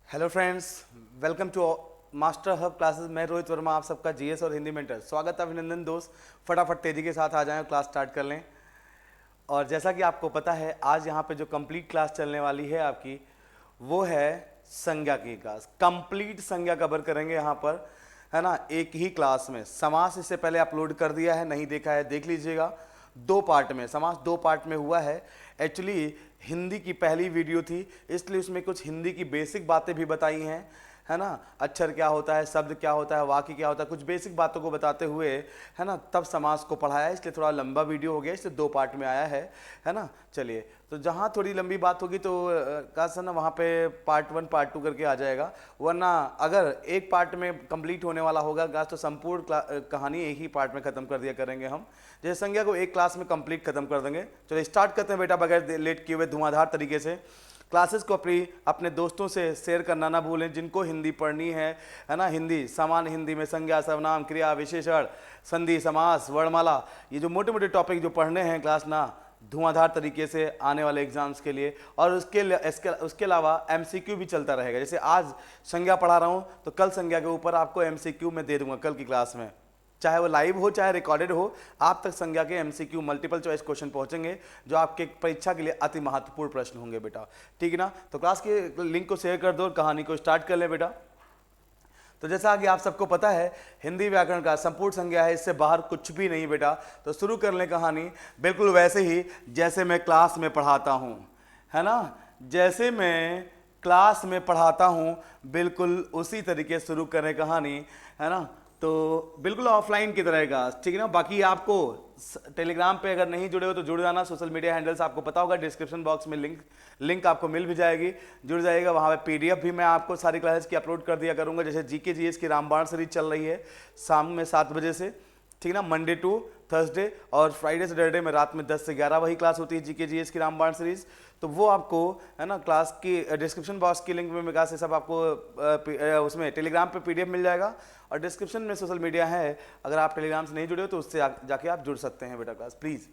Hello friends, welcome to master hub classes. मैं रोहित वर्मा, आप सबका जीएस और हिंदी मेंटर। स्वागत है, अभिनंदन दोस्त। फटाफट तेजी के साथ आ जाएं और क्लास स्टार्ट कर लें। और जैसा कि आपको पता है, आज यहाँ पे जो कंप्लीट क्लास चलने वाली है आपकी, वो है संज्ञा की क्लास। कंप्लीट संज्ञा कवर करेंगे यहाँ पर, है ना, एक ही क्लास में। समास इससे पहले अपलोड कर दिया है, नहीं देखा है देख लीजिएगा। दो पार्ट में, समास दो पार्ट में हुआ है। एक्चुअली हिंदी की पहली वीडियो थी, इसलिए उसमें कुछ हिंदी की बेसिक बातें भी बताई हैं, है ना। अक्षर क्या होता है, शब्द क्या होता है, वाक्य क्या होता है, कुछ बेसिक बातों को बताते हुए, है ना, तब समास को पढ़ाया। इसलिए थोड़ा लंबा वीडियो हो गया, इसलिए दो पार्ट में आया है ना। चलिए, तो जहाँ थोड़ी लंबी बात होगी तो का सर ना वहाँ पे पार्ट 1 पार्ट 2 करके आ जाएगा। वरना अगर एक पार्ट में कंप्लीट होने वाला होगा क्लास, तो संपूर्ण कहानी एक ही पार्ट में ख़त्म कर दिया करेंगे हम। जैसे संज्ञा को एक क्लास में कंप्लीट खत्म कर देंगे। चलो स्टार्ट करते हैं बेटा, बगैर लेट किए हुए धुआंधार तरीके से। क्लासेस को अपने दोस्तों से शेयर करना ना भूलें, जिनको हिंदी पढ़नी है ना। हिंदी, सामान्य हिंदी में संज्ञा, सर्वनाम, क्रिया, विशेषण, संधि, समास, वर्णमाला, ये जो मोटे मोटे टॉपिक जो पढ़ने हैं क्लास ना, धुआंधार तरीके से आने वाले एग्जाम्स के लिए। और उसके अलावा एमसीक्यू भी चलता रहेगा। जैसे आज संज्ञा पढ़ा रहा हूँ, तो कल संज्ञा के ऊपर आपको एमसीक्यू में दे दूंगा कल की क्लास में। चाहे वो लाइव हो चाहे रिकॉर्डेड हो, आप तक संज्ञा के एमसीक्यू मल्टीपल चॉइस क्वेश्चन पहुंचेंगे, जो आपके परीक्षा के लिए अति महत्वपूर्ण प्रश्न होंगे बेटा। ठीक है ना। तो क्लास के लिंक को शेयर कर दो और कहानी को स्टार्ट कर ले बेटा। तो जैसा कि आप सबको पता है, हिंदी व्याकरण का संपूर्ण संज्ञा है, इससे बाहर कुछ भी नहीं बेटा। तो शुरू कर लें कहानी बिल्कुल वैसे ही जैसे मैं क्लास में पढ़ाता हूँ, है ना। जैसे मैं क्लास में पढ़ाता हूँ, बिल्कुल उसी तरीके से शुरू करें कहानी, है ना। तो बिल्कुल ऑफलाइन की तरह का, ठीक है ना। बाकी आपको टेलीग्राम पे अगर नहीं जुड़े हो तो जुड़ जाना। सोशल मीडिया हैंडल्स आपको पता होगा, डिस्क्रिप्शन बॉक्स में लिंक आपको मिल भी जाएगी, जुड़ जाइएगा। वहाँ पे पीडीएफ भी मैं आपको सारी क्लासेस की अपलोड कर दिया करूँगा। जैसे जीके जीएस की रामबाण सीरीज चल रही है शाम में 7 बजे से, ठीक है ना, मंडे टू थर्सडे। और फ्राइडे सैटरडे में रात में 10 से 11 वही क्लास होती है, जीके जीएस की रामबाण सीरीज। तो वो आपको, है ना, क्लास की डिस्क्रिप्शन बॉक्स की लिंक में विकास से सब आपको उसमें टेलीग्राम पे पीडीएफ मिल जाएगा। और डिस्क्रिप्शन में सोशल मीडिया है, अगर आप टेलीग्राम से नहीं जुड़े हो तो उससे जाके आप जुड़ सकते हैं बेटा क्लास, प्लीज़।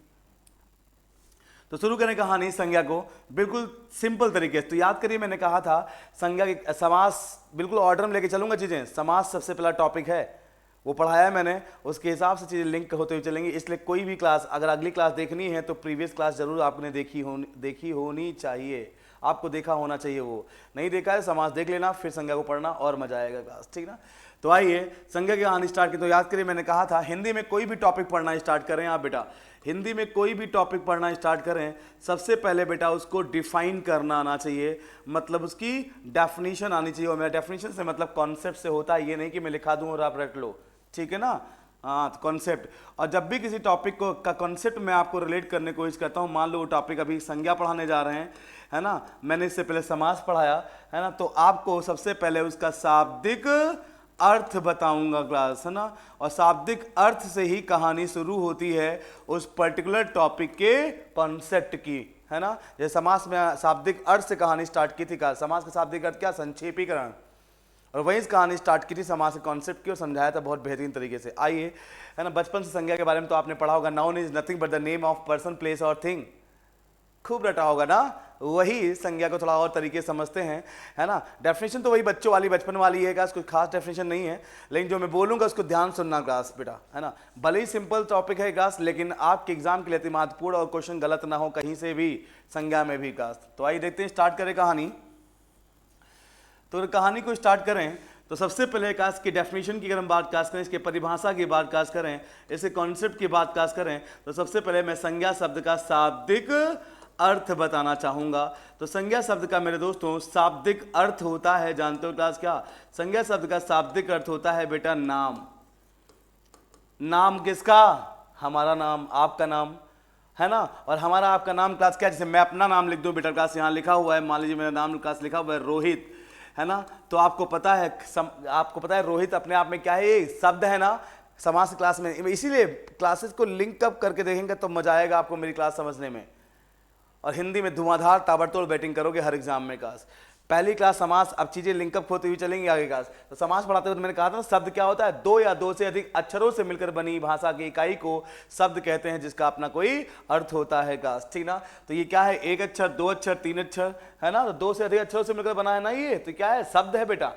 तो शुरू करें कहानी संज्ञा को बिल्कुल सिंपल तरीके से। तो याद करिए, मैंने कहा था संज्ञा की समास बिल्कुल ऑर्डर में लेके चलूंगा चीज़ें। समास सबसे पहला टॉपिक है, वो पढ़ाया है मैंने, उसके हिसाब से चीज़ें लिंक होते हुए चलेंगी। इसलिए कोई भी क्लास, अगर अगली क्लास देखनी है तो प्रीवियस क्लास जरूर आपने देखी होनी चाहिए, आपको देखा होना चाहिए। वो नहीं देखा है, समास देख लेना, फिर संज्ञा को पढ़ना और मजा आएगा क्लास, ठीक ना। तो आइए संज्ञा की कहानी स्टार्ट की। तो याद करिए, मैंने कहा था हिंदी में कोई भी टॉपिक पढ़ना स्टार्ट करें आप बेटा, हिंदी में कोई भी टॉपिक पढ़ना स्टार्ट करें, सबसे पहले बेटा उसको डिफाइन करना आना चाहिए, मतलब उसकी डेफिनेशन आनी चाहिए। और मेरा डेफिनेशन से मतलब कॉन्सेप्ट से होता है, ये नहीं कि मैं लिखा दूं और आप रट लो, ठीक है ना। हाँ, तो कॉन्सेप्ट। और जब भी किसी टॉपिक को का कॉन्सेप्ट मैं आपको रिलेट करने की कोशिश करता हूँ, मान लो वो टॉपिक अभी संज्ञा पढ़ाने जा रहे हैं, है ना, मैंने इससे पहले समास पढ़ाया, है ना, तो आपको सबसे पहले उसका शाब्दिक अर्थ बताऊंगा क्लास, है ना। और शाब्दिक अर्थ से ही कहानी शुरू होती है उस पर्टिकुलर टॉपिक के कॉन्सेप्ट की, है ना। जैसे समास में शाब्दिक अर्थ से कहानी स्टार्ट की थी, का समास का शाब्दिक अर्थ क्या, संक्षेपीकरण। और वहीं इस कहानी स्टार्ट की थी समास के कॉन्सेप्ट की, और समझाया था बहुत बेहतरीन तरीके से। आइए, है ना, बचपन से संज्ञा के बारे में तो आपने पढ़ा होगा। Noun is nothing but the name of person, place और थिंग, खूब रटा होगा ना। वही संज्ञा को थोड़ा और तरीके से समझते हैं, है ना। डेफिनेशन तो वही बच्चों वाली, बचपन वाली है, कोई खास डेफिनेशन नहीं है, लेकिन जो मैं बोलूंगा उसको ध्यान सुनना क्लास बेटा, है ना। भले ही सिंपल टॉपिक है क्लास, लेकिन आपके एग्जाम के लिए अति महत्वपूर्ण, और क्वेश्चन गलत ना हो कहीं से भी, संज्ञा में भी क्लास। तो आइए देखते हैं, स्टार्ट करें कहानी। तो कहानी को स्टार्ट करें तो सबसे पहले कास्ट की डेफिनेशन की अगर हम बात कास्ट करें, इसके परिभाषा की बात कास्ट करें, इसके कॉन्सेप्ट की बात कास्ट करें, तो सबसे पहले मैं संज्ञा शब्द का शाब्दिक अर्थ बताना चाहूंगा। तो संज्ञा शब्द का मेरे दोस्तों शाब्दिक अर्थ होता है, जानते हो क्लास क्या, संज्ञा शब्द का शाब्दिक अर्थ होता है बेटा नाम। नाम किसका, हमारा नाम, आपका नाम, है ना। और हमारा आपका नाम क्लास क्या, जैसे मैं अपना नाम लिख दूं बेटा क्लास, यहाँ लिखा हुआ है, मान लीजिए मेरा नाम क्लास लिखा हुआ है रोहित, है ना। तो आपको पता है रोहित अपने आप में क्या है, ये शब्द है ना, समास क्लास में। इसीलिए क्लासेस को लिंक अप करके देखेंगे तो मजा आएगा आपको मेरी क्लास समझने में। और हिंदी में धुआंधार ताबड़तोड़ बैटिंग करोगे हर एग्जाम में क्लास। पहली क्लास समास, अब चीजें लिंकअप होती हुई चलेंगी आगे क्लास। तो समास पढ़ाते हुए मैंने कहा था ना, शब्द क्या होता है, दो या दो से अधिक अक्षरों से मिलकर बनी भाषा की इकाई को शब्द कहते हैं, जिसका अपना कोई अर्थ होता है क्लास, ठीक ना। तो ये क्या है, एक अक्षर, दो अक्षर, तीन अक्षर, है ना। तो दो से अधिक अक्षरों से मिलकर बना है ना, ये तो क्या है, शब्द है बेटा,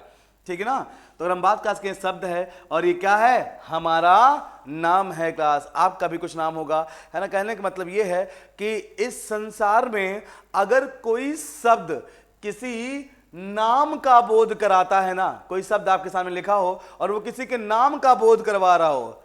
ठीक है ना। तो अगर हम बात क्लास के शब्द है, और ये क्या है, हमारा नाम है क्लास। आपका भी कुछ नाम होगा, है ना। कहने का मतलब ये है कि इस संसार में अगर कोई शब्द किसी नाम का बोध कराता है ना, कोई शब्द आपके सामने लिखा हो और वो किसी के नाम का बोध करवा रहा हो,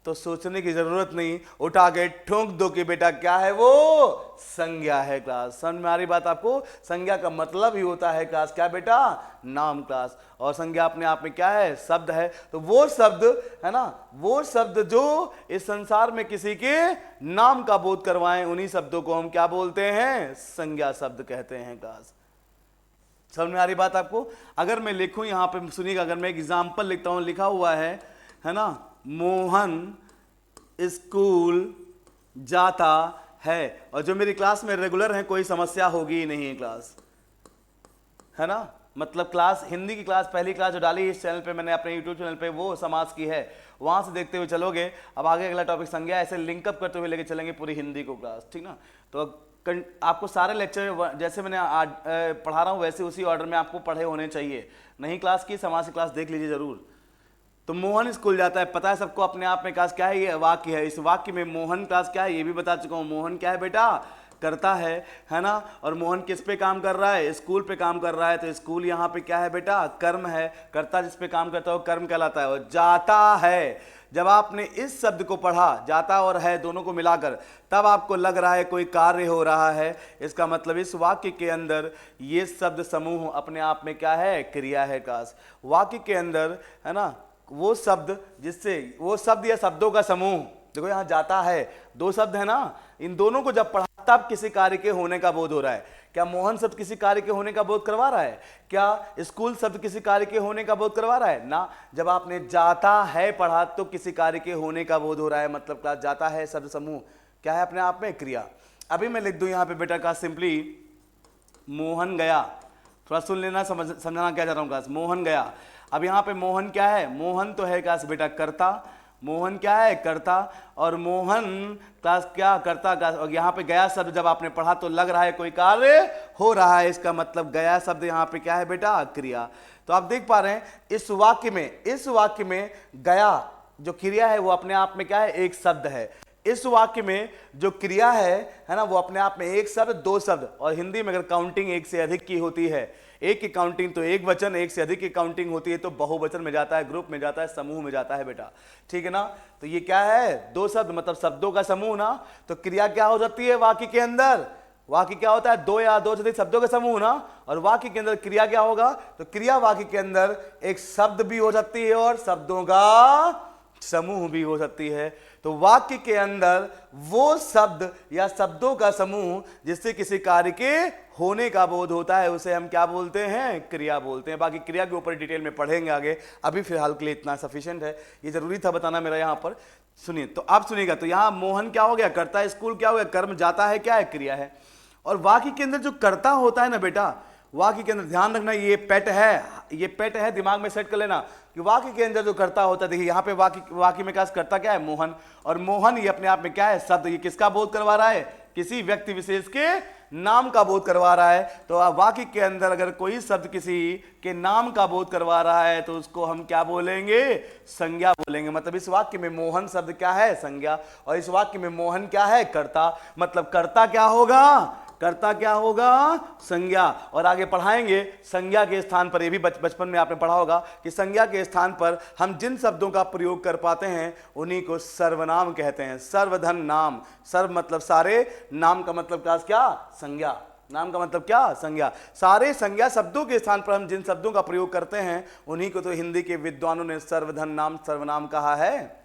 तो सोचने की जरूरत नहीं, उठा के ठोंक दो कि बेटा क्या है वो, संज्ञा है क्लास। समझ में आ रही बात आपको। संज्ञा का मतलब ही होता है क्लास क्या बेटा, नाम क्लास। और संज्ञा अपने आप में क्या है, शब्द है। तो वो शब्द है ना, वो शब्द जो इस संसार में किसी के नाम का बोध करवाएं, उन्हीं शब्दों को हम क्या बोलते हैं, संज्ञा शब्द कहते हैं क्लास। समझ में आ रही बात आपको। अगर मैं लिखूं यहां पे सुनिएगा, अगर मैं एग्जाम्पल लिखता हूं, लिखा हुआ है ना, मोहन स्कूल जाता है, और जो मेरी क्लास में रेगुलर है, कोई समस्या होगी ही नहीं क्लास, है ना। मतलब क्लास, हिंदी की क्लास, पहली क्लास जो डाली इस चैनल पे मैंने, अपने यूट्यूब चैनल पे, वो समास की है, वहां से देखते हुए चलोगे। अब आगे अगला टॉपिक संज्ञा, ऐसे लिंकअप करते हुए लेके चलेंगे पूरी हिंदी को क्लास, ठीक ना। तो आपको सारे लेक्चर जैसे मैंने आज पढ़ा रहा हूँ वैसे उसी ऑर्डर में आपको पढ़े होने चाहिए। नहीं क्लास की, समाज की क्लास देख लीजिए जरूर। तो मोहन स्कूल जाता है, पता है सबको अपने आप में क्लास क्या है, ये वाक्य है। इस वाक्य में मोहन क्लास क्या है ये भी बता चुका हूँ। मोहन क्या है बेटा, करता है ना। और मोहन किस पे काम कर रहा है, स्कूल पे काम कर रहा है। तो स्कूल यहाँ पे क्या है बेटा, कर्म है। करता जिस पे काम करता है वो कर्म कहलाता है। और जाता है, जब आपने इस शब्द को पढ़ा, जाता और है दोनों को मिलाकर, तब आपको लग रहा है कोई कार्य हो रहा है। इसका मतलब इस वाक्य के अंदर ये शब्द समूह अपने आप में क्या है, क्रिया है क्लास। वाक्य के अंदर है ना, वो शब्द जिससे, वो शब्द या शब्दों का समूह, देखो यहाँ जाता है, दो शब्द है ना, इन दोनों को जब पढ़ा तब किसी कार्य के होने का बोध हो रहा है। क्या मोहन शब्द किसी कार्य के होने का बोध करवा रहा है, क्या स्कूल शब्द किसी कार्य के होने का बोध करवा रहा है ना। जब आपने जाता है पढ़ा तो किसी कार्य के होने का बोध हो रहा है। मतलब क्लास जाता है शब्द समूह क्या है, अपने आप में क्रिया। अभी मैं लिख दूं यहाँ पे बेटा का सिंपली, मोहन गया, थोड़ा सुन लेना, समझना क्या चाह रहा हूँ क्लास। मोहन गया, अब यहाँ पे मोहन क्या है, मोहन तो है क्लास बेटा करता, मोहन क्या है, करता। और मोहन क्लास क्या, करता क्लास। और यहाँ पे गया शब्द जब आपने पढ़ा तो लग रहा है कोई कार्य हो रहा है। इसका मतलब गया शब्द यहाँ पे क्या है बेटा, क्रिया। तो आप देख पा रहे हैं इस वाक्य में गया जो क्रिया है वो अपने आप में क्या है, एक शब्द है। इस वाक्य में जो क्रिया है ना, वो अपने आप में एक शब्द, दो शब्द। और हिंदी में अगर काउंटिंग एक से अधिक की होती है, एक की काउंटिंग तो एक वचन, एक से अधिक की काउंटिंग होती है तो बहुवचन में जाता है, ग्रुप में जाता है, समूह में जाता है बेटा, ठीक है ना। तो ये क्या है, दो शब्द मतलब शब्दों का समूह ना। तो क्रिया क्या हो जाती है वाक्य के अंदर, वाक्य क्या होता है, दो या दो से अधिक शब्दों का समूह ना। और वाक्य के अंदर क्रिया क्या होगा, तो क्रिया वाक्य के अंदर एक शब्द भी हो सकती है और शब्दों का समूह भी हो सकती है। तो वाक्य के अंदर वो शब्द या शब्दों का समूह जिससे किसी कार्य के होने का बोध होता है उसे हम क्या बोलते हैं, क्रिया बोलते हैं। बाकी क्रिया के ऊपर डिटेल में पढ़ेंगे आगे, अभी फिलहाल के लिए इतना सफिशिएंट है। ये जरूरी था बताना मेरा यहाँ पर। सुनिए, तो आप सुनिएगा, तो यहाँ मोहन क्या हो गया, करता है, स्कूल क्या हो गया, कर्म, जाता है क्या है, क्रिया है। और वाक्य के अंदर जो करता होता है ना बेटा, वाक्य के अंदर ध्यान रखना, ये पेट है, ये पेट है, दिमाग में सेट कर लेना कि वाक्य के अंदर जो करता होता है। देखिए यहाँ पे वाक्य में क्या करता क्या है, मोहन। और मोहन ये अपने आप में क्या है, शब्द। ये किसका बोध करवा रहा है, किसी व्यक्ति विशेष के नाम का बोध करवा रहा है। तो वाक्य के अंदर अगर कोई शब्द किसी के नाम का बोध करवा रहा है तो उसको हम क्या बोलेंगे, संज्ञा बोलेंगे। मतलब इस वाक्य में मोहन शब्द क्या है, संज्ञा। और इस वाक्य में मोहन क्या है, कर्ता। मतलब कर्ता क्या होगा, कर्ता क्या होगा, संज्ञा। और आगे पढ़ाएंगे संज्ञा के स्थान पर, ये भी बचपन में आपने पढ़ा होगा कि संज्ञा के स्थान पर हम जिन शब्दों का प्रयोग कर पाते हैं उन्हीं को सर्वनाम कहते हैं। सर्वधन नाम, सर्व मतलब सारे, नाम का मतलब क्या, संज्ञा। नाम का मतलब क्या, संज्ञा। सारे संज्ञा शब्दों के स्थान पर हम जिन शब्दों का प्रयोग करते हैं उन्हीं को तो हिंदी के विद्वानों ने सर्वधन नाम, सर्वनाम कहा है।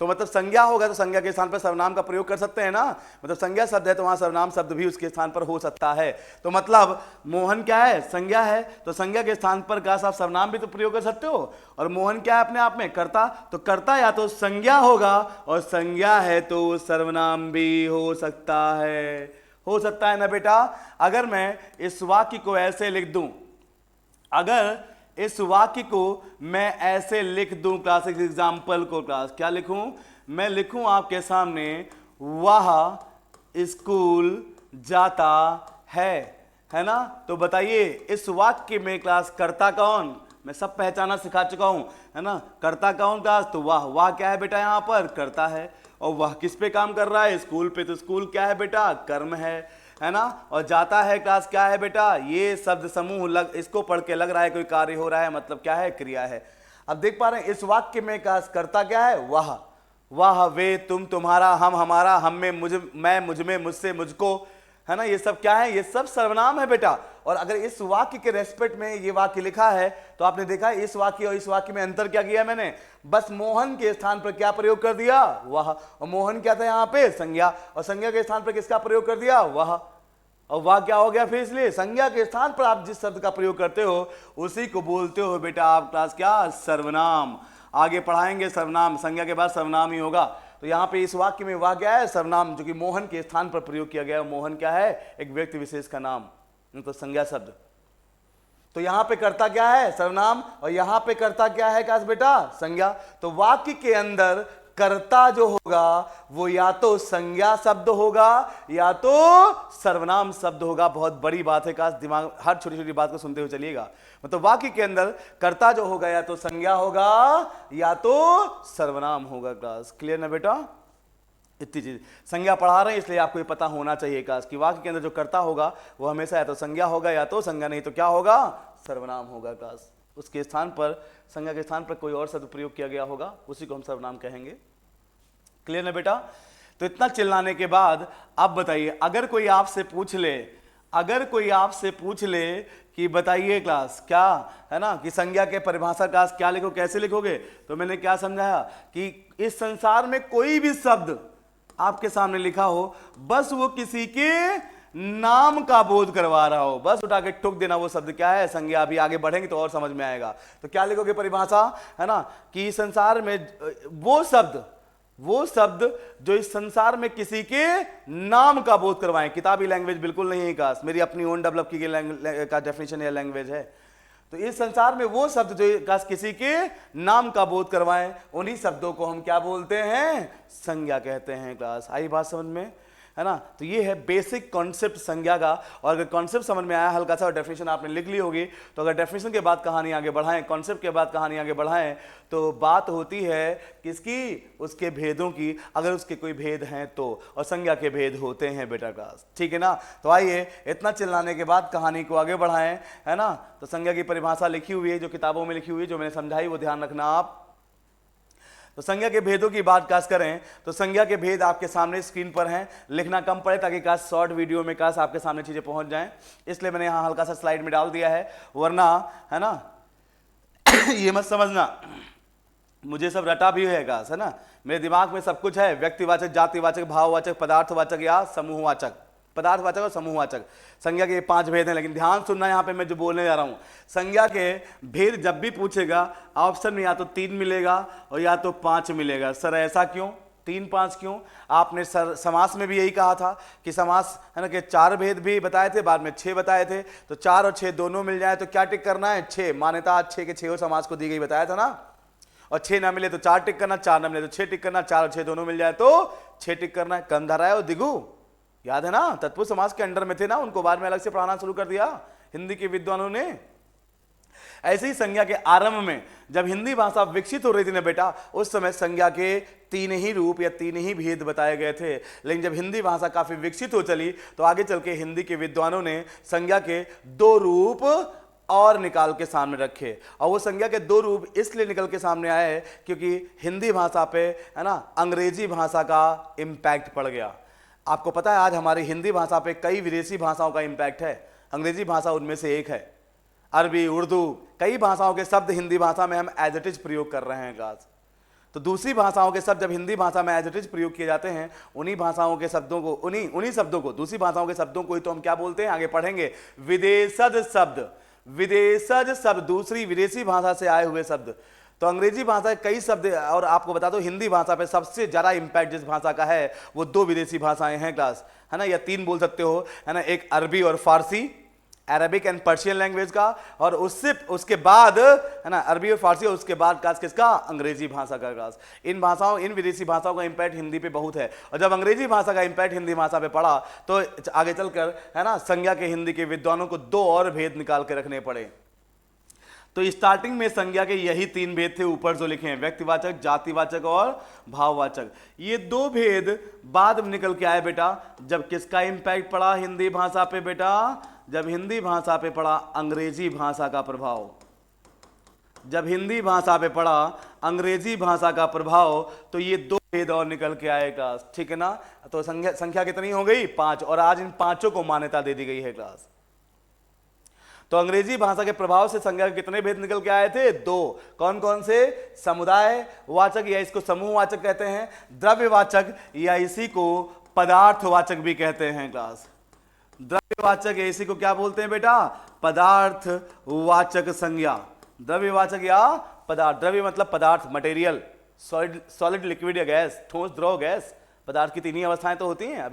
तो मतलब संज्ञा होगा तो संज्ञा के स्थान पर सर्वनाम का प्रयोग कर सकते हैं ना। मतलब संज्ञा शब्द है तो वहां सर्वनाम शब्द भी उसके स्थान पर हो सकता है। तो मतलब मोहन क्या है, संज्ञा है, तो संज्ञा के स्थान पर क्या आप सर्वनाम भी तो प्रयोग कर सकते हो। और मोहन क्या है अपने आप में, कर्ता। तो कर्ता या तो संज्ञा होगा और संज्ञा है तो सर्वनाम भी हो सकता है। हो सकता है ना बेटा? अगर मैं इस वाक्य को ऐसे लिख दूं, अगर इस वाक्य को मैं ऐसे लिख दूं, क्लास एग्जाम्पल को, क्लास क्या लिखूं? मैं लिखूं आपके सामने, वह स्कूल जाता है ना? तो बताइए इस वाक्य में क्लास कर्ता कौन? मैं सब पहचाना सिखा चुका हूं, है ना? कर्ता कौन क्लास? तो वाह क्या है बेटा? यहां पर कर्ता है। और वह किस पे काम कर रहा है? स्कूल पे। तो स्कूल क्या है बेटा? कर्म है ना? और जाता है क्लास क्या है बेटा? ये शब्द समूह इसको पढ़ के लग रहा है कोई कार्य हो रहा है, मतलब क्या है? क्रिया है। अब देख पा रहे हैं इस वाक्य में क्लास कर्ता क्या है? वह, वे, तुम, तुम्हारा, हम, हमारा, हम में, मुझ, मैं, मुझ में, मुझसे, मुझको, है ना? ये सब क्या है? ये सब सर्वनाम है बेटा। और अगर इस वाक्य के रेस्पेक्ट में ये वाक्य लिखा है तो आपने देखा इस वाक्य और इस वाक्य में अंतर क्या किया मैंने? बस मोहन के स्थान पर क्या प्रयोग कर दिया? वह। और मोहन क्या था यहां पे? संज्ञा। और संज्ञा के स्थान पर किसका प्रयोग कर दिया? वह। और वह क्या हो गया फिर? इसलिए संज्ञा के स्थान पर आप जिस शब्द का प्रयोग करते हो उसी को बोलते हो बेटा आप क्लास क्या? सर्वनाम। आगे पढ़ाएंगे सर्वनाम, संज्ञा के बाद सर्वनाम ही होगा। तो यहां पे इस वाक्य में वह क्या है? सर्वनाम, जो कि मोहन के स्थान पर प्रयोग किया गया है। मोहन क्या है? एक व्यक्ति विशेष का नाम, तो संज्ञा शब्द। तो यहां पे कर्ता क्या है? सर्वनाम। और यहां पे कर्ता क्या है काश बेटा? संज्ञा। तो वाक्य के अंदर कर्ता जो होगा वो या तो संज्ञा शब्द होगा या तो सर्वनाम शब्द होगा। बहुत बड़ी बात है काश, दिमाग हर छोटी छोटी बात को सुनते हुए चलिएगा। मतलब वाक्य के अंदर कर्ता जो होगा या तो संज्ञा होगा या तो सर्वनाम होगा। क्लास क्लियर ना बेटा? इतनी चीज संज्ञा पढ़ा रहे हैं इसलिए आपको ये पता होना चाहिए क्लास कि वाक्य के अंदर जो कर्ता होगा वो हमेशा या तो संज्ञा होगा या तो संज्ञा, नहीं तो क्या होगा? सर्वनाम होगा। क्लास उसके स्थान पर, संज्ञा के स्थान पर कोई और शब्द प्रयोग किया गया होगा, उसी को हम सर्वनाम कहेंगे। क्लियर ना बेटा? तो इतना चिल्लाने के बाद अब बताइए, अगर कोई आपसे पूछ ले कि बताइए क्लास क्या है ना कि संज्ञा के परिभाषा क्लास क्या लिखो, कैसे लिखोगे? तो मैंने क्या समझाया कि इस संसार में कोई भी शब्द आपके सामने लिखा हो, बस वो किसी के नाम का बोध करवा रहा हो, बस उठा के ठोक देना वो शब्द क्या है? संज्ञा। अभी आगे बढ़ेंगे तो और समझ में आएगा। तो क्या लिखोगे परिभाषा, है ना, कि संसार में वो शब्द जो इस संसार में किसी के नाम का बोध करवाएं। किताबी लैंग्वेज बिल्कुल नहीं है काश, मेरी अपनी ओन डेवलप की गई का डेफिनेशन या लैंग्वेज है। तो इस संसार में वो शब्द जो काश किसी के नाम का बोध करवाएं, उन्हीं शब्दों को हम क्या बोलते हैं? संज्ञा कहते हैं। क्लास आई बात समझ में, है ना? तो ये है बेसिक कॉन्सेप्ट संज्ञा का। और अगर कॉन्सेप्ट समझ में आया हल्का सा और डेफिनेशन आपने लिख ली होगी, तो अगर डेफिनेशन के बाद कहानी आगे बढ़ाएं, कॉन्सेप्ट के बाद कहानी आगे बढ़ाएं, तो बात होती है किसकी? उसके भेदों की, अगर उसके कोई भेद हैं तो। और संज्ञा के भेद होते हैं बेटा क्लास, ठीक है ना? तो आइए इतना चिल्लाने के बाद कहानी को आगे बढ़ाएं, है ना? तो संज्ञा की परिभाषा लिखी हुई है, जो किताबों में लिखी हुई है, जो मैंने समझाई वो ध्यान रखना आप। तो संज्ञा के भेदों की बात काश करें तो संज्ञा के भेद आपके सामने स्क्रीन पर हैं। लिखना कम पड़े ताकि काश शॉर्ट वीडियो में काश आपके सामने चीजें पहुंच जाएं, इसलिए मैंने यहां हल्का सा स्लाइड में डाल दिया है। वरना है ना ये मत समझना मुझे सब रटा भी है काश, है ना? मेरे दिमाग में सब कुछ है, व्यक्तिवाचक, जातिवाचक, भाववाचक, पदार्थवाचक या समूहवाचक। पदार्थवाचक और समूहवाचक संज्ञा के 5 भेद हैं। लेकिन ध्यान सुनना यहां पे मैं जो बोलने जा रहा हूं, संज्ञा के भेद जब भी पूछेगा ऑप्शन में या तो 3 मिलेगा और या तो 5 मिलेगा। सर ऐसा क्यों? 3 5 क्यों? आपने सर समास में भी यही कहा था कि समास है ना कि 4 भेद भी बताए थे, बाद में 6 बताए थे। तो 4 और 6 दोनों मिल जाए तो क्या टिक करना है? 6। मान्यता 6 के 6 समास को दी गई, बताया था ना। और 6 ना मिले तो 4 टिक करना, 4 ना मिले तो 6 टिक करना, 4 और 6 दोनों मिल जाए तो 6 टिक करना है। कंधाराय और दिगु याद है ना, तत्पुरुष समास के अंडर में थे ना, उनको बाद में अलग से पढ़ाना शुरू कर दिया हिंदी के विद्वानों ने। ऐसे ही संज्ञा के आरंभ में जब हिंदी भाषा विकसित हो रही थी ना बेटा, उस समय संज्ञा के 3 ही रूप या 3 ही भेद बताए गए थे। लेकिन जब हिंदी भाषा काफी विकसित हो चली तो आगे चल के हिंदी के विद्वानों ने संज्ञा के 2 रूप और निकाल के सामने रखे। और वो संज्ञा के 2 रूप इसलिए निकल के सामने आए क्योंकि हिंदी भाषा पे है ना अंग्रेजी भाषा का इम्पैक्ट पड़ गया। आपको पता है आज हमारी हिंदी भाषा पे कई विदेशी भाषाओं का इम्पैक्ट है, अंग्रेजी भाषा उनमें से एक है। अरबी, उर्दू, कई भाषाओं के शब्द हिंदी भाषा में हम एज इट इज प्रयोग कर रहे हैं गाज। तो दूसरी भाषाओं के शब्द जब हिंदी भाषा में एज इट इज प्रयोग किए जाते हैं, उन्हीं भाषाओं के शब्दों को, उन्हीं शब्दों को, दूसरी भाषाओं के शब्दों को ही तो हम क्या बोलते हैं, आगे पढ़ेंगे, विदेशज शब्द। विदेशज शब्द दूसरी विदेशी भाषा से आए हुए शब्द। तो अंग्रेजी भाषा के कई शब्द, और आपको बता दो हिंदी भाषा पे सबसे ज़्यादा इम्पैक्ट जिस भाषा का है वो दो विदेशी भाषाएं हैं क्लास, है ना, या तीन बोल सकते हो, है ना, एक अरबी और फारसी, अरबिक एंड पर्शियन लैंग्वेज का, और उसके बाद, है ना, अरबी और फारसी, और उसके बाद क्लास किसका, अंग्रेजी भाषा का क्लास। इन विदेशी भाषाओं का इम्पैक्ट हिंदी पे बहुत है, और जब अंग्रेजी भाषा का इम्पैक्ट हिंदी भाषा पे पड़ा तो आगे चलकर, है ना, संज्ञा के हिंदी के विद्वानों को दो और भेद निकाल के रखने पड़े। तो स्टार्टिंग में संज्ञा के यही तीन भेद थे ऊपर जो लिखे हैं, व्यक्तिवाचक, जातिवाचक और भाववाचक। ये दो भेद बाद में निकल के आए बेटा जब किसका इंपैक्ट पड़ा हिंदी भाषा पे बेटा, जब हिंदी भाषा पे पड़ा अंग्रेजी भाषा का प्रभाव। जब हिंदी भाषा पे पड़ा अंग्रेजी भाषा का प्रभाव तो ये दो भेद और निकल के आए क्लास, ठीक है ना। तो संख्या कितनी हो गई, 5, और आज इन पांचों को मान्यता दे दी गई है क्लास। तो अंग्रेजी भाषा के प्रभाव से संज्ञा के कितने भेद निकल के आए थे, 2। कौन कौन से, समुदाय वाचक या इसको समूहवाचक कहते हैं, द्रव्यवाचक या इसी को पदार्थवाचक भी कहते हैं क्लास। द्रव्यवाचक या इसी को क्या बोलते हैं बेटा, पदार्थवाचक संज्ञा। द्रव्यवाचक या पदार्थ, द्रव्य मतलब पदार्थ, मटेरियल, सॉलिड, लिक्विड या गैस, ठोस, द्रव, गैस। पदार्थ की तीन ही अवस्थाएं तो होती हैं।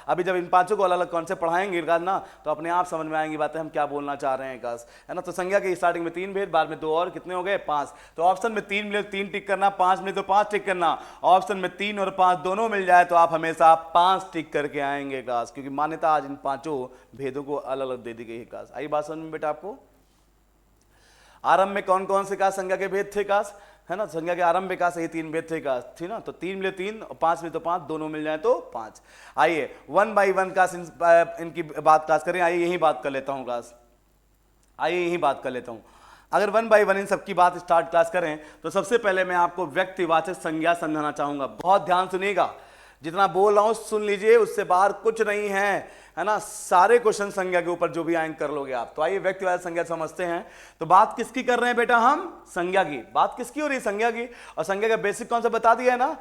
अभी जब इन पांचों को अलग अलग कॉन्सेप्ट पढ़ाएंगे ना तो अपने आप समझ में आएंगी बातें हम क्या बोलना चाह रहे हैं क्लास, है ना। तो संज्ञा के स्टार्टिंग में 3 भेद, बाद में 2 और कितने हो गए, 5। तो ऑप्शन में 3 मिले 3 टिक करना, 5 मिले तो 5 टिक करना। ऑप्शन में 3 और 5 दोनों मिल जाए तो आप हमेशा 5 टिक करके आएंगे क्लास, क्योंकि मान्यता आज इन पांचों भेदों को अलग अलग दे दी गई है क्लास। आई बात समझ में बेटा आपको। आरंभ में कौन कौन से का संज्ञा के भेद थे क्लास, है ना, संज्ञा के आरंभ में का सही 3 भेद थे क्लास, थी ना। तो 3 मिले 3 और 5 मिले तो 5, दोनों मिल जाए तो 5। आइए 1 बाई 1 का इनकी बात क्लास करें। आइए यही बात कर लेता हूं क्लास, आइए यही बात कर लेता हूं। अगर 1 बाई 1 इन सबकी बात स्टार्ट क्लास करें तो सबसे पहले मैं आपको व्यक्तिवाचक संज्ञा समझाना चाहूंगा। बहुत ध्यान सुनिएगा, जितना बोल रहा हूं सुन लीजिए, उससे बाहर कुछ नहीं है ना। सारे क्वेश्चन संज्ञा के ऊपर जो भी आएंगे कर लोगे आप। तो आइए व्यक्तिवाचक संज्ञा समझते हैं। तो बात किसकी कर रहे हैं बेटा हम, संज्ञा की। बात किसकी हो रही है, संज्ञा की। और संज्ञा का बेसिक कौन सा बता दिया है ना,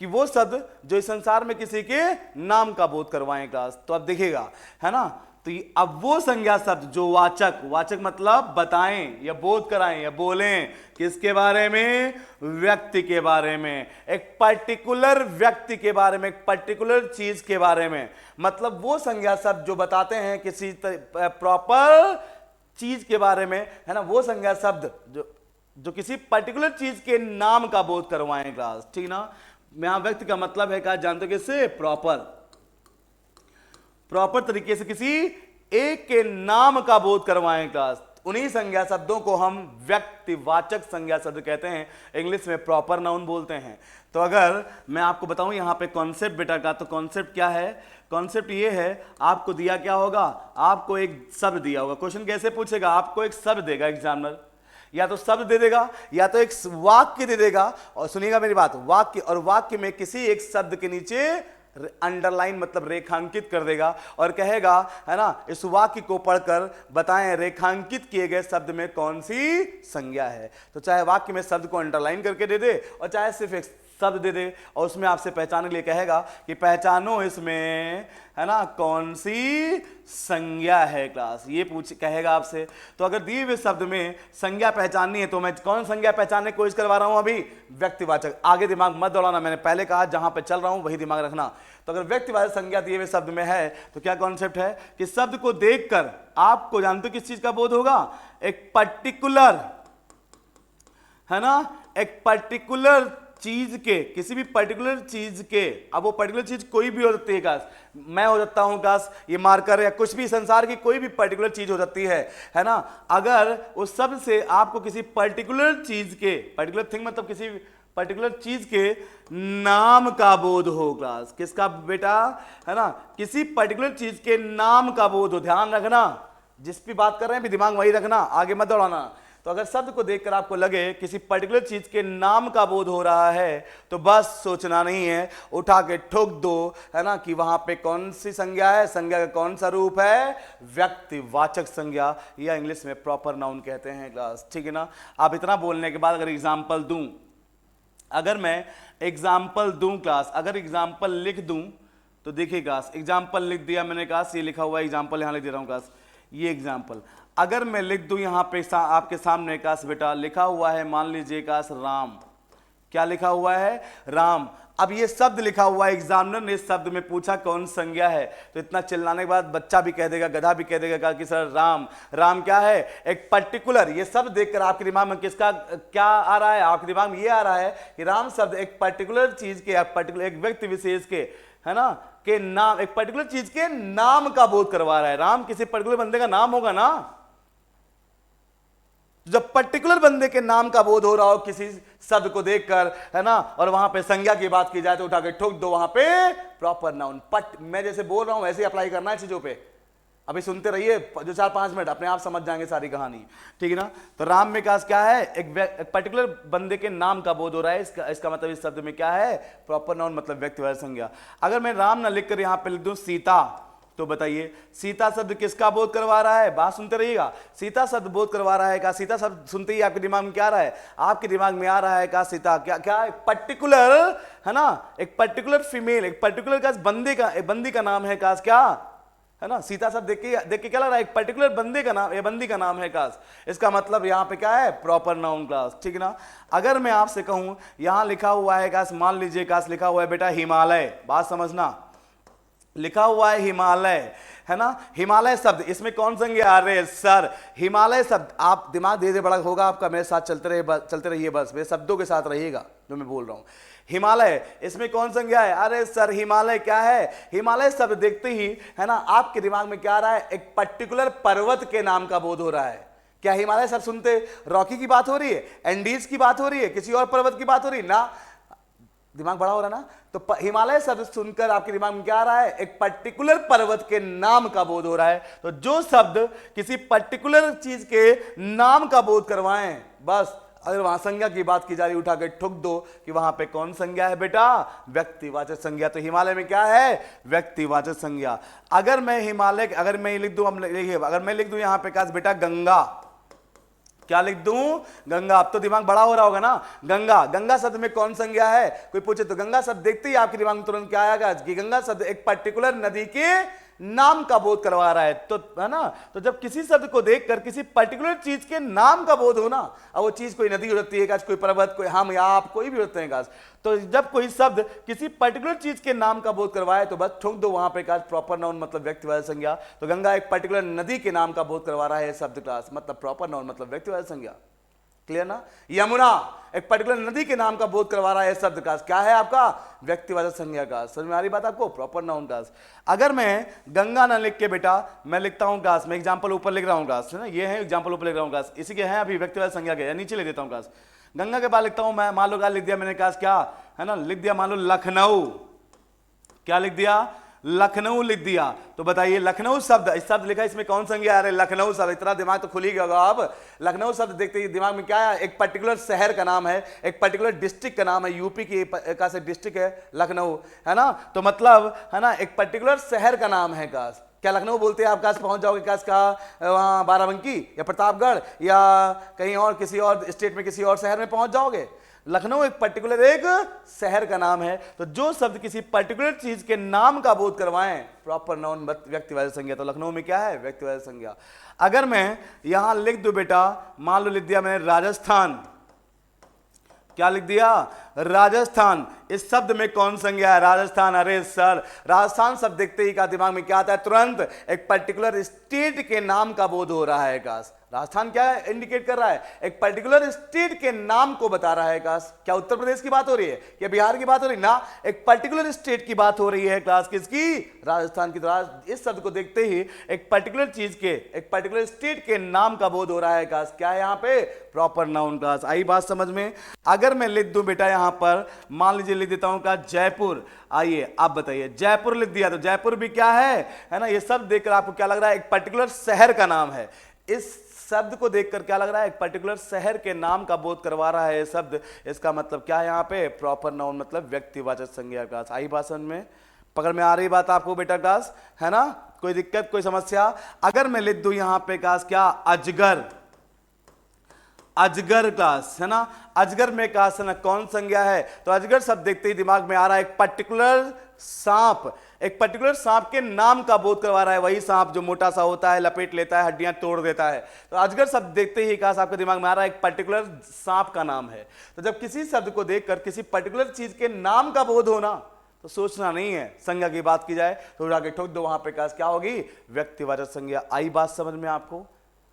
कि वो शब्द जो इस संसार में किसी के नाम का बोध करवाएं क्लास। तो अब देखिएगा, है ना, तो अब वो संज्ञा शब्द जो वाचक, वाचक मतलब बताएं या बोध कराएं या बोलें, किसके बारे में, व्यक्ति के बारे में, एक पर्टिकुलर व्यक्ति के बारे में, एक पर्टिकुलर चीज के बारे में। मतलब वो संज्ञा शब्द जो बताते हैं किसी प्रॉपर चीज के बारे में, है ना, वो संज्ञा शब्द जो किसी पर्टिकुलर चीज के नाम का बोध करवाएं क्लास, ठीक ना। यहां व्यक्ति का मतलब है क्या जानते हो, किससे, प्रॉपर तरीके से किसी एक के नाम का बोध करवाएं क्लास। उन्हीं संज्ञा शब्दों को हम व्यक्तिवाचक संज्ञा शब्द कहते हैं, इंग्लिश में प्रॉपर नाउन बोलते हैं। तो अगर मैं आपको बताऊं यहां पे कॉन्सेप्ट बेटा का, तो कॉन्सेप्ट क्या है, कॉन्सेप्ट ये है, आपको दिया क्या होगा, आपको एक शब्द दिया होगा। क्वेश्चन कैसे पूछेगा, आपको एक शब्द देगा एग्जामिनर, या तो शब्द दे देगा या तो एक वाक्य दे देगा। और सुनिएगा मेरी बात, वाक्य, और वाक्य में किसी एक शब्द के नीचे अंडरलाइन मतलब रेखांकित कर देगा और कहेगा, है ना, इस वाक्य को पढ़कर बताएं रेखांकित किए गए शब्द में कौन सी संज्ञा है। तो चाहे वाक्य में शब्द को अंडरलाइन करके दे दे और चाहे सिर्फ एक शब्द दे दे, और उसमें आपसे पहचानने के लिए कहेगा कि पहचानो इसमें, है ना, कौन सी संज्ञा है क्लास, ये कहेगा आपसे। तो अगर दिए हुए शब्द में संज्ञा पहचाननी है तो मैं कौन संज्ञा पहचानने की कोशिश करवा रहा हूं अभी, व्यक्तिवाचक। आगे दिमाग मत दौड़ाना, मैंने पहले कहा जहां पे चल रहा हूं वही दिमाग रखना। तो अगर व्यक्तिवाचक संज्ञा दिए हुए शब्द में है तो क्या कॉन्सेप्ट है कि शब्द को देखकर आपको जानते हो किस चीज का बोध होगा, एक पर्टिकुलर, है ना, एक पर्टिकुलर चीज के, किसी भी पर्टिकुलर चीज के, अब वो पर्टिकुलर चीज कोई भी हो सकती है काश, मैं हो सकता हूं काश, ये मार्कर या कुछ भी, संसार की कोई भी पर्टिकुलर चीज हो सकती है ना। अगर उस शब्द से आपको किसी पर्टिकुलर चीज के, पर्टिकुलर थिंग मतलब किसी पर्टिकुलर चीज के नाम का बोध हो क्लास, किसका बेटा, है ना, किसी पर्टिकुलर चीज के नाम का बोध हो। ध्यान रखना, जिस भी बात कर रहे हैं भी दिमाग वही रखना, आगे मत दौड़ाना। तो अगर शब्द को देखकर आपको लगे किसी पर्टिकुलर चीज के नाम का बोध हो रहा है तो बस सोचना नहीं है, उठा के ठोक दो, है ना, कि वहां पे कौन सी संज्ञा है, संज्ञा का कौन सा रूप है, व्यक्तिवाचक संज्ञा, या इंग्लिश में प्रॉपर नाउन कहते हैं क्लास, ठीक है ना। आप इतना बोलने के बाद अगर एग्जाम्पल दूं, अगर मैं एग्जाम्पल दूं क्लास, अगर एग्जाम्पल लिख दूं तो देखिए क्लास, एग्जाम्पल लिख दिया मैंने क्लास, ये लिखा हुआ एग्जाम्पल यहां लिख दे रहा हूं क्लास, ये एग्जाम्पल। अगर मैं लिख दूं यहां पे आपके सामने काश बेटा लिखा हुआ है, मान लीजिए काश राम, क्या लिखा हुआ है, राम। अब ये शब्द लिखा हुआ है, एग्जामिनर ने इस शब्द में पूछा कौन संज्ञा है, तो इतना चिल्लाने के बाद बच्चा भी कह देगा, गधा भी कह देगा कि सर राम, राम क्या है, एक पर्टिकुलर। ये शब्द देखकर आपके दिमाग में किसका क्या आ रहा है, आपके दिमाग में ये आ रहा है कि राम शब्द एक पर्टिकुलर चीज के, पर्टिकुलर एक व्यक्ति विशेष के, है ना, के नाम, एक पर्टिकुलर चीज के नाम का बोध करवा रहा है। राम किसी पर्टिकुलर बंदे का नाम होगा ना, जब पर्टिकुलर बंदे के नाम का बोध हो रहा हो किसी शब्द को देखकर, है ना, और वहां पे संज्ञा की बात की जाए तो उठा के ठोक दो वहां पे प्रॉपर नाउन। पट मैं जैसे बोल रहा हूं वैसे ही अप्लाई करना है चीजों पे। अभी सुनते रहिए जो 4-5 मिनट, अपने आप समझ जाएंगे सारी कहानी, ठीक है ना। तो राम में काश क्या है, एक पर्टिकुलर बंदे के नाम का बोध हो रहा है, इसका मतलब इस शब्द में क्या है, प्रॉपर नाउन मतलब व्यक्तिवाचक संज्ञा। अगर मैं राम ना लिखकर यहां पे लिख दूं सीता, तो बताइए सीता शब्द किसका बोध करवा रहा है, बात सुनते रहिएगा। सीता शब्द बोध करवा रहा है, का सीता शब्द सुनते ही आपके दिमाग में क्या आ रहा है, आपके दिमाग में आ रहा है का सीता क्या क्या पर्टिकुलर, है ना, एक पर्टिकुलर फीमेल, एक पर्टिकुलर का बंदे का, एक बंदी का नाम है काश, क्या है ना, सीता शब्द देख के क्या लग रहा है, एक पर्टिकुलर बंदे का नाम, ये बंदी का नाम है काश। इसका मतलब यहां पे क्या है, प्रॉपर नाउन क्लास, ठीक है ना। अगर मैं आपसे कहूं यहां लिखा हुआ है काश, मान लीजिए काश लिखा हुआ है बेटा हिमालय, बात समझना, लिखा हुआ है हिमालय, है ना, हिमालय शब्द, इसमें कौन संज्ञा आ रही है सर, हिमालय शब्द। आप दिमाग धीरे बड़ा होगा आपका, मेरे साथ चलते रहिए बस, मेरे शब्दों के साथ रहिएगा जो मैं बोल रहा हूं। हिमालय, इसमें कौन संज्ञा है, अरे सर हिमालय क्या है, हिमालय शब्द देखते ही, है ना, आपके दिमाग में क्या आ रहा है, एक पर्टिकुलर पर्वत के नाम का बोध हो रहा है। क्या हिमालय शब्द सुनते रॉकी की बात हो रही है, एंडीज की बात हो रही है, किसी और पर्वत की बात हो रही है ना, दिमाग बड़ा हो रहा है ना। तो हिमालय शब्द सुनकर आपके दिमाग में क्या आ रहा है, एक पर्टिकुलर पर्वत के नाम का बोध हो रहा है। तो जो शब्द किसी पर्टिकुलर चीज के नाम का बोध करवाएं, बस अगर वहां संज्ञा की बात की जा रही, उठा के ठुक दो कि वहां पे कौन संज्ञा है बेटा, व्यक्तिवाचक संज्ञा। तो हिमालय में क्या है, व्यक्तिवाचक संज्ञा। अगर मैं हिमालय, अगर मैं लिख दूं, अगर मैं लिख दूं यहां पे काश बेटा गंगा, क्या लिख दूं, गंगा। अब तो दिमाग बड़ा हो रहा होगा ना। गंगा, गंगा शब्द में कौन संज्ञा है, कोई पूछे तो गंगा शब्द देखते ही आपके दिमाग में तुरंत क्या आएगा कि गंगा शब्द एक पर्टिकुलर नदी के नाम का बोध करवा रहा है। तो है ना, तो जब किसी शब्द को देखकर किसी पर्टिकुलर चीज के नाम का बोध हो ना, अब वो चीज कोई नदी हो सकती है, कोई पर्वत, कोई हम या आप, कोई भी होते हैं, तो जब कोई शब्द किसी पर्टिकुलर चीज के नाम का बोध करवाए तो बस ठोक दो वहां पे काश प्रॉपर नाउन मतलब व्यक्तिवाचक संज्ञा। तो गंगा एक पर्टिकुलर नदी के नाम का बोध करवा रहा है शब्द क्लास, मतलब प्रॉपर नाउन मतलब व्यक्तिवाचक संज्ञा। क्लियर ना। यमुना एक पर्टिकुलर नदी के नाम का बोध करवा रहा है शब्द का, क्या है आपका, व्यक्तिवाचक संज्ञा का। समझ में आ रही बात आपको, प्रॉपर नाउन का। अगर मैं गंगा ना लिख के बेटा मैं लिखता हूं क्लास, मैं एग्जांपल ऊपर लिख रहा हूं क्लास, है ना, ये है एग्जांपल ऊपर लिख रहा हूं क्लास, इसी के हैं अभी व्यक्तिवाचक संज्ञा के, या नीचे लिख देता हूं क्लास। गंगा के बाद लिखता हूं मैं, मान लो क्या लिख दिया मैंने क्लास, क्या है ना, लिख दिया मान लो लखनऊ, क्या लिख दिया, लखनऊ लिख दिया। तो बताइए लखनऊ शब्द, इस शब्द लिखा इसमें कौन संज्ञा आ रहा है, लखनऊ शब्द। इतना दिमाग तो खुल ही गया होगा। अब लखनऊ शब्द देखते ही दिमाग में क्या है, एक पर्टिकुलर शहर का नाम है, एक पर्टिकुलर डिस्ट्रिक्ट का नाम है, यूपी की का से डिस्ट्रिक्ट है लखनऊ, है ना। तो मतलब है ना, एक पर्टिकुलर शहर का नाम है काश। क्या लखनऊ बोलते हैं आप काश पहुंच जाओगे काश का वहां बाराबंकी या प्रतापगढ़ या कहीं और किसी और स्टेट में किसी और शहर में पहुंच जाओगे। लखनऊ एक पर्टिकुलर एक शहर का नाम है। तो जो शब्द किसी पर्टिकुलर चीज के नाम का बोध करवाएं, प्रॉपर नाउन व्यक्तिवाचक संज्ञा। तो लखनऊ में क्या है, व्यक्तिवाचक संज्ञा। अगर मैं यहां लिख दूं बेटा, मान लो लिख दिया मैंने राजस्थान, क्या लिख दिया, राजस्थान। इस शब्द में कौन संज्ञा है, राजस्थान। अरे सर राजस्थान शब्द देखते ही का दिमाग में क्या आता है, तुरंत एक पर्टिकुलर स्टेट के नाम का बोध हो रहा है काश। राजस्थान क्या है, इंडिकेट कर रहा है, एक पर्टिकुलर स्टेट के नाम को बता रहा है काश। क्या उत्तर प्रदेश की बात हो रही है, क्या बिहार की बात हो रही है ना, एक पर्टिकुलर स्टेट की बात हो रही है क्लास, किसकी, राजस्थान की। तो इस शब्द को देखते ही एक पर्टिकुलर चीज के, एक पर्टिकुलर स्टेट के नाम का बोध हो रहा है काश। क्या है यहाँ पे, प्रॉपर नाउन क्लास। आई बात समझ में। अगर मैं लिख दूं बेटा यहां पर, मान लीजिए लिख देता हूं का जयपुर। आइए आप बताइए, जयपुर लिख दिया, तो जयपुर भी क्या है ना, ये शब्द देखकर आपको क्या लग रहा है, एक पर्टिकुलर शहर का नाम है। इस शब्द को देखकर क्या लग रहा है, एक पर्टिकुलर शहर के नाम का बोध करवा रहा है ये शब्द। इसका मतलब क्या है यहाँ पे, प्रॉपर नाउन मतलब व्यक्तिवाचक संज्ञा क्लास। आई भाषण में पकड़ में आ रही बात आपको बेटा क्लास, है ना, कोई दिक्कत कोई समस्या। अगर मैं लिख दूं यहां पे क्लास क्या, अजगर, अजगर क्लास, है ना। अजगर में क्लास है ना, कौन संज्ञा है, तो अजगर शब्द देखते ही दिमाग में आ रहा है एक पर्टिकुलर सांप, एक पर्टिकुलर सांप के नाम का बोध करवा रहा है, वही सांप जो मोटा सा होता है, लपेट लेता है, हड्डियां तोड़ देता है। तो अजगर शब्द देखते ही काश आपके दिमाग में आ रहा है एक पर्टिकुलर सांप का नाम है। तो जब किसी शब्द को देखकर किसी पर्टिकुलर चीज के नाम का बोध होना तो सोचना नहीं है, संज्ञा की बात की जाए तो उड़ा के ठोक दो, वहां पे काश क्या होगी, व्यक्तिवाचक संज्ञा। आई बात समझ में आपको,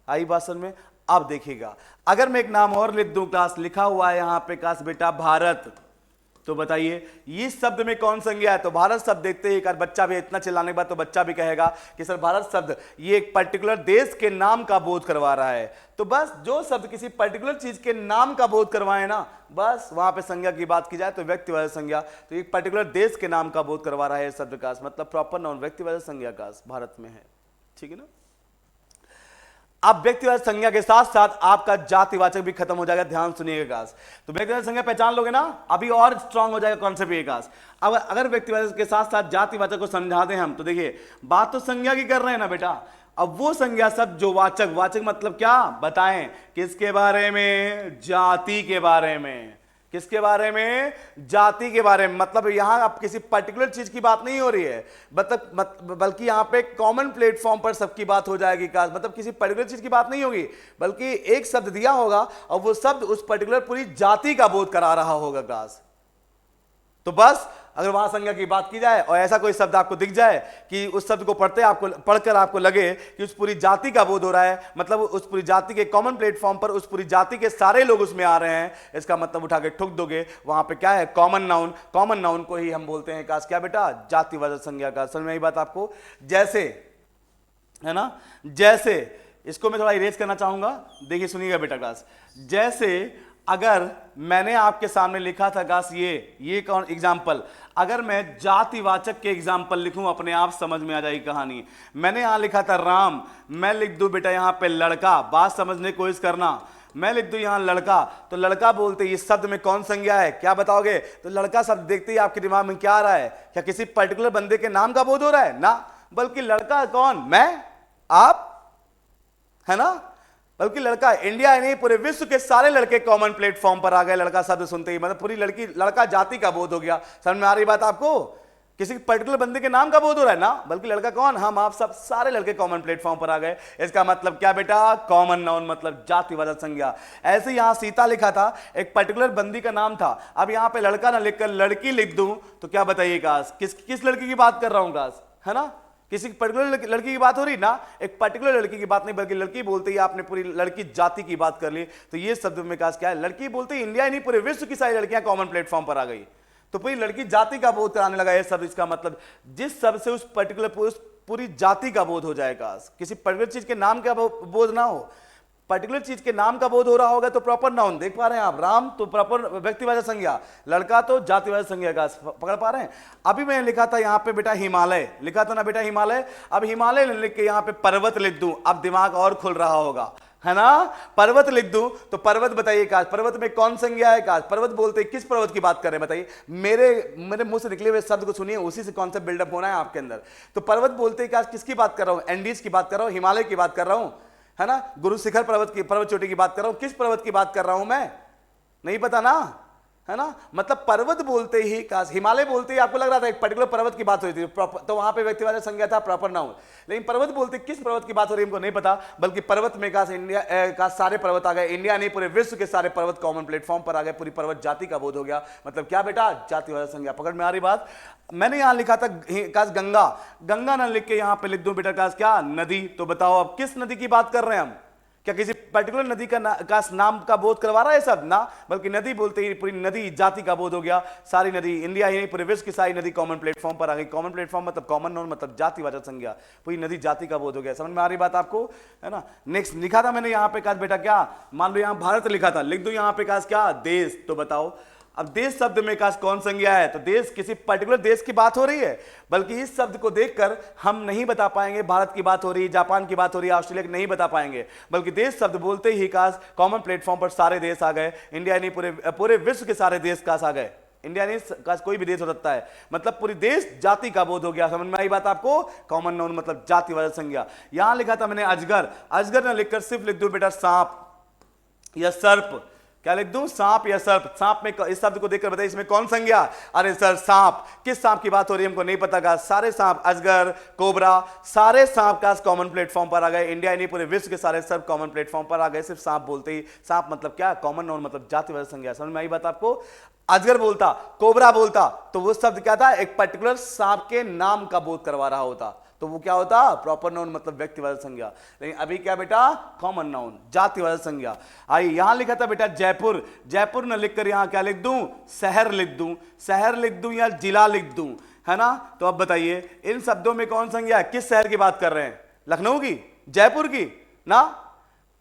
आई बात समझ में। अब देखिएगा, अगर मैं एक नाम और लिख दूं क्लास, लिखा हुआ है यहां पे काश बेटा भारत, तो बताइए इस शब्द में कौन संज्ञा है। तो भारत शब्द देखते ही एक बच्चा भी, इतना चिल्लाने के बाद तो बच्चा भी कहेगा कि सर भारत शब्द ये एक पर्टिकुलर देश के नाम का बोध करवा रहा है। तो बस जो शब्द किसी पर्टिकुलर चीज के नाम का बोध करवाए ना, बस वहां पे संज्ञा की बात की जाए तो व्यक्तिवाचक संज्ञा। तो एक पर्टिकुलर देश के नाम का बोध करवा रहा है शब्द का, मतलब प्रॉपर नाउन व्यक्तिवाचक संज्ञा का भारत में है। ठीक है ना। अब व्यक्तिवाचक संज्ञा के साथ साथ आपका जातिवाचक भी खत्म हो जाएगा, ध्यान सुनिएगा काश। तो व्यक्तिवाचक संज्ञा पहचान लोगे ना, अभी और स्ट्रांग हो जाएगा कॉन्सेप्ट ये काश। अब अगर व्यक्तिवाचक के साथ साथ जातिवाचक को समझा दें हम, तो देखिए बात तो संज्ञा की कर रहे हैं ना बेटा। अब वो संज्ञा शब्द जो वाचक, वाचक मतलब क्या बताएं, किसके बारे में, जाति के बारे में। किसके बारे में, जाति के बारे में। मतलब यहां अब किसी पर्टिकुलर चीज की बात नहीं हो रही है, बल्कि यहां पे कॉमन प्लेटफॉर्म पर सबकी बात हो जाएगी काश। मतलब किसी पर्टिकुलर चीज की बात नहीं होगी, बल्कि एक शब्द दिया होगा और वो शब्द उस पर्टिकुलर पूरी जाति का बोध करा रहा होगा काश। तो बस अगर वहां संज्ञा की बात की जाए और ऐसा कोई शब्द आपको दिख जाए कि उस शब्द को पढ़कर आपको लगे कि उस पूरी जाति का बोध हो रहा है, मतलब उस पूरी जाति के कॉमन प्लेटफॉर्म पर उस पूरी जाति के सारे लोग उसमें आ रहे हैं, इसका मतलब उठा के ठुक दोगे, वहां पे क्या है, कॉमन नाउन। कॉमन नाउन को ही हम बोलते हैं काश क्या बेटा, जातिवाचक संज्ञा का। समझ में आई बात आपको। जैसे है ना, जैसे इसको मैं थोड़ा इरेज करना चाहूंगा, देखिए सुनिएगा बेटा क्लास। जैसे अगर मैंने आपके सामने लिखा था काश ये कौन एग्जाम्पल, अगर मैं जातिवाचक के एग्जाम्पल लिखूं अपने आप समझ में आ जाएगी कहानी। मैंने यहां लिखा था राम, मैं लिख दूं बेटा यहां पे लड़का, बात समझने की कोशिश करना। मैं लिख दूं यहां लड़का, तो लड़का बोलते इस शब्द में कौन संज्ञा है, क्या बताओगे। तो लड़का शब्द देखते ही आपके दिमाग में क्या आ रहा है, क्या किसी पर्टिकुलर बंदे के नाम का बोध हो रहा है ना, बल्कि लड़का कौन, मैं, आप, है ना। बल्कि लड़का इंडिया ही नहीं पूरे विश्व के सारे लड़के कॉमन प्लेटफॉर्म पर आ गए लड़का शब्द सुनते ही, मतलब पूरी लड़का जाति का बोध हो गया। समझ में आ रही बात आपको। किसी पर्टिकुलर बंदे के नाम का बोध हो रहा है ना, बल्कि लड़का कौन, हम आप सब सारे लड़के कॉमन प्लेटफॉर्म पर आ गए। इसका मतलब क्या बेटा, कॉमन नाउन, मतलब जातिवाचक संज्ञा। ऐसे यहां सीता लिखा था, एक पर्टिकुलर बंदी का नाम था। अब यहां पे लड़का ना लिखकर लड़की लिख दूं तो क्या बताइए काश, किस लड़की की बात कर रहा हूं काश, है ना। किसी पर्टिकुलर लड़की की बात हो रही ना, एक पर्टिकुलर लड़की की बात नहीं, बल्कि लड़की बोलते ही आपने पूरी लड़की जाति की बात कर ली। तो ये शब्द में काश क्या है, लड़की बोलते ही इंडिया ही नहीं पूरे विश्व की सारी लड़कियां कॉमन प्लेटफॉर्म पर आ गई, तो पूरी लड़की जाति का बोध कराने लगा ये शब्द। इसका मतलब जिस शब्द से उस पर्टिकुलर पूरी जाति का बोध हो जाएगा, किसी पर्टिकुलर चीज के नाम का बोध ना हो, पर्टिकुलर चीज के नाम का बोध हो रहा होगा तो प्रॉपर नाउन। देख पा रहे हैं आप, राम तो प्रॉपर व्यक्तिवाचक संज्ञा, लड़का तो जातिवाचक संज्ञा का, पकड़ पा रहे हैं। अभी मैंने लिखा था यहाँ पे बेटा हिमालय, लिखा था ना बेटा हिमालय। अब हिमालय लिख के यहाँ पे पर्वत लिख दूं, अब दिमाग और खुल रहा होगा, है ना। पर्वत लिख दूं तो पर्वत बताइए काश, पर्वत में कौन संज्ञा है काश। पर्वत बोलते किस पर्वत की बात कर रहे हैं बताइए, मेरे मुंह से निकले हुए शब्द को सुनिए, उसी से कॉन्सेप्ट बिल्डअप होना है आपके अंदर। तो पर्वत बोलते काश किसकी बात कर रहा हूं, एंडीज की बात कर रहा हूं, हिमालय की बात कर रहा हूं, है ना। गुरु शिखर पर्वत चोटी की बात कर रहा हूं, किस पर्वत की बात कर रहा हूं मैं, नहीं पता ना, है ना। मतलब पर्वत बोलते ही काश, हिमालय बोलते ही आपको लग रहा था एक पर्टिकुलर पर्वत की बात हो रही थी, तो वहां पे व्यक्तिवाचक संज्ञा था प्रॉपर नाउन। लेकिन पर्वत बोलते किस पर्वत की बात हो रही है हमको नहीं पता, बल्कि पर्वत में काश इंडिया का सारे पर्वत आ गए, इंडिया नहीं पूरे विश्व के सारे पर्वत कॉमन प्लेटफॉर्म पर आ गए, पूरी पर्वत जाति का बोध हो गया। मतलब क्या बेटा, जातिवाचक संज्ञा। पकड़ में आ रही बात। मैंने यहां लिखा था काश गंगा, गंगा ना लिख के यहां पे लिख दूं बेटा काश क्या, नदी। तो बताओ अब किस नदी की बात कर रहे हैं हम, क्या किसी पर्टिकुलर नदी का नाम का बोध करवा रहा है सब ना, बल्कि नदी बोलते ही पूरी नदी जाति का बोध हो गया। सारी नदी, इंडिया ही नहीं पूरे विश्व की सारी नदी कॉमन प्लेटफॉर्म पर आ गई। कॉमन प्लेटफॉर्म मतलब कॉमन नाउन, मतलब जातिवाचक संज्ञा, पूरी नदी जाति का बोध हो गया। समझ में आ रही बात आपको, है ना। नेक्स्ट लिखा था मैंने यहाँ पे काश बेटा क्या, मान लो यहाँ भारत लिखा था, लिख दो यहाँ पे काश क्या, देश। तो बताओ अब देश शब्द में काश कौन संज्ञा है, तो देश किसी पर्टिकुलर देश की बात हो रही है, बल्कि इस शब्द को देखकर हम नहीं बता पाएंगे भारत की बात हो रही है, जापान की बात हो रही है, ऑस्ट्रेलिया की नहीं बता पाएंगे, बल्कि देश शब्द बोलते ही काश कॉमन प्लेटफॉर्म पर सारे देश आ गए। इंडिया नहीं पूरे विश्व के सारे देश काश आ गए, इंडिया नहीं काश कोई भी देश हो सकता है, मतलब पूरी देश जाति का बोध हो गया। समझ में आई बात आपको, कॉमन नाउन मतलब जातिवाचक संज्ञा। यहां लिखा था मैंने अजगर, अजगर न लिखकर सिर्फ लिख दो बेटा सांप या सर्प। क्या लिख दूं, सांप या सर्प। सांप में इस शब्द को देखकर बताइए इसमें कौन संज्ञा। अरे सर सांप, किस सांप की बात हो रही है हमको नहीं पता का। सारे सांप, अजगर, कोबरा, सारे सांप का कॉमन प्लेटफॉर्म पर आ गए। इंडिया नहीं पूरे विश्व के सारे सर्प कॉमन प्लेटफॉर्म पर आ गए। सिर्फ सांप बोलते ही, सांप मतलब क्या, कॉमन नाउन मतलब जातिवाचक संज्ञा। समझ में आई बात आपको। अजगर बोलता, कोबरा बोलता तो वो शब्द क्या था, एक पर्टिकुलर सांप के नाम का बोध करवा रहा होता, तो वो क्या होता, प्रॉपर नाउन मतलब व्यक्तिवाचक संज्ञा। लेकिन अभी क्या बेटा, कॉमन नाउन, जातिवाचक संज्ञा। आई यहां लिखा था बेटा जयपुर, जयपुर न लिखकर यहां क्या लिख दूं, शहर लिख दूं, शहर लिख दूं या जिला लिख दूं, है ना। तो अब बताइए इन शब्दों में कौन संज्ञा है, किस शहर की बात कर रहे हैं, लखनऊ की, जयपुर की ना,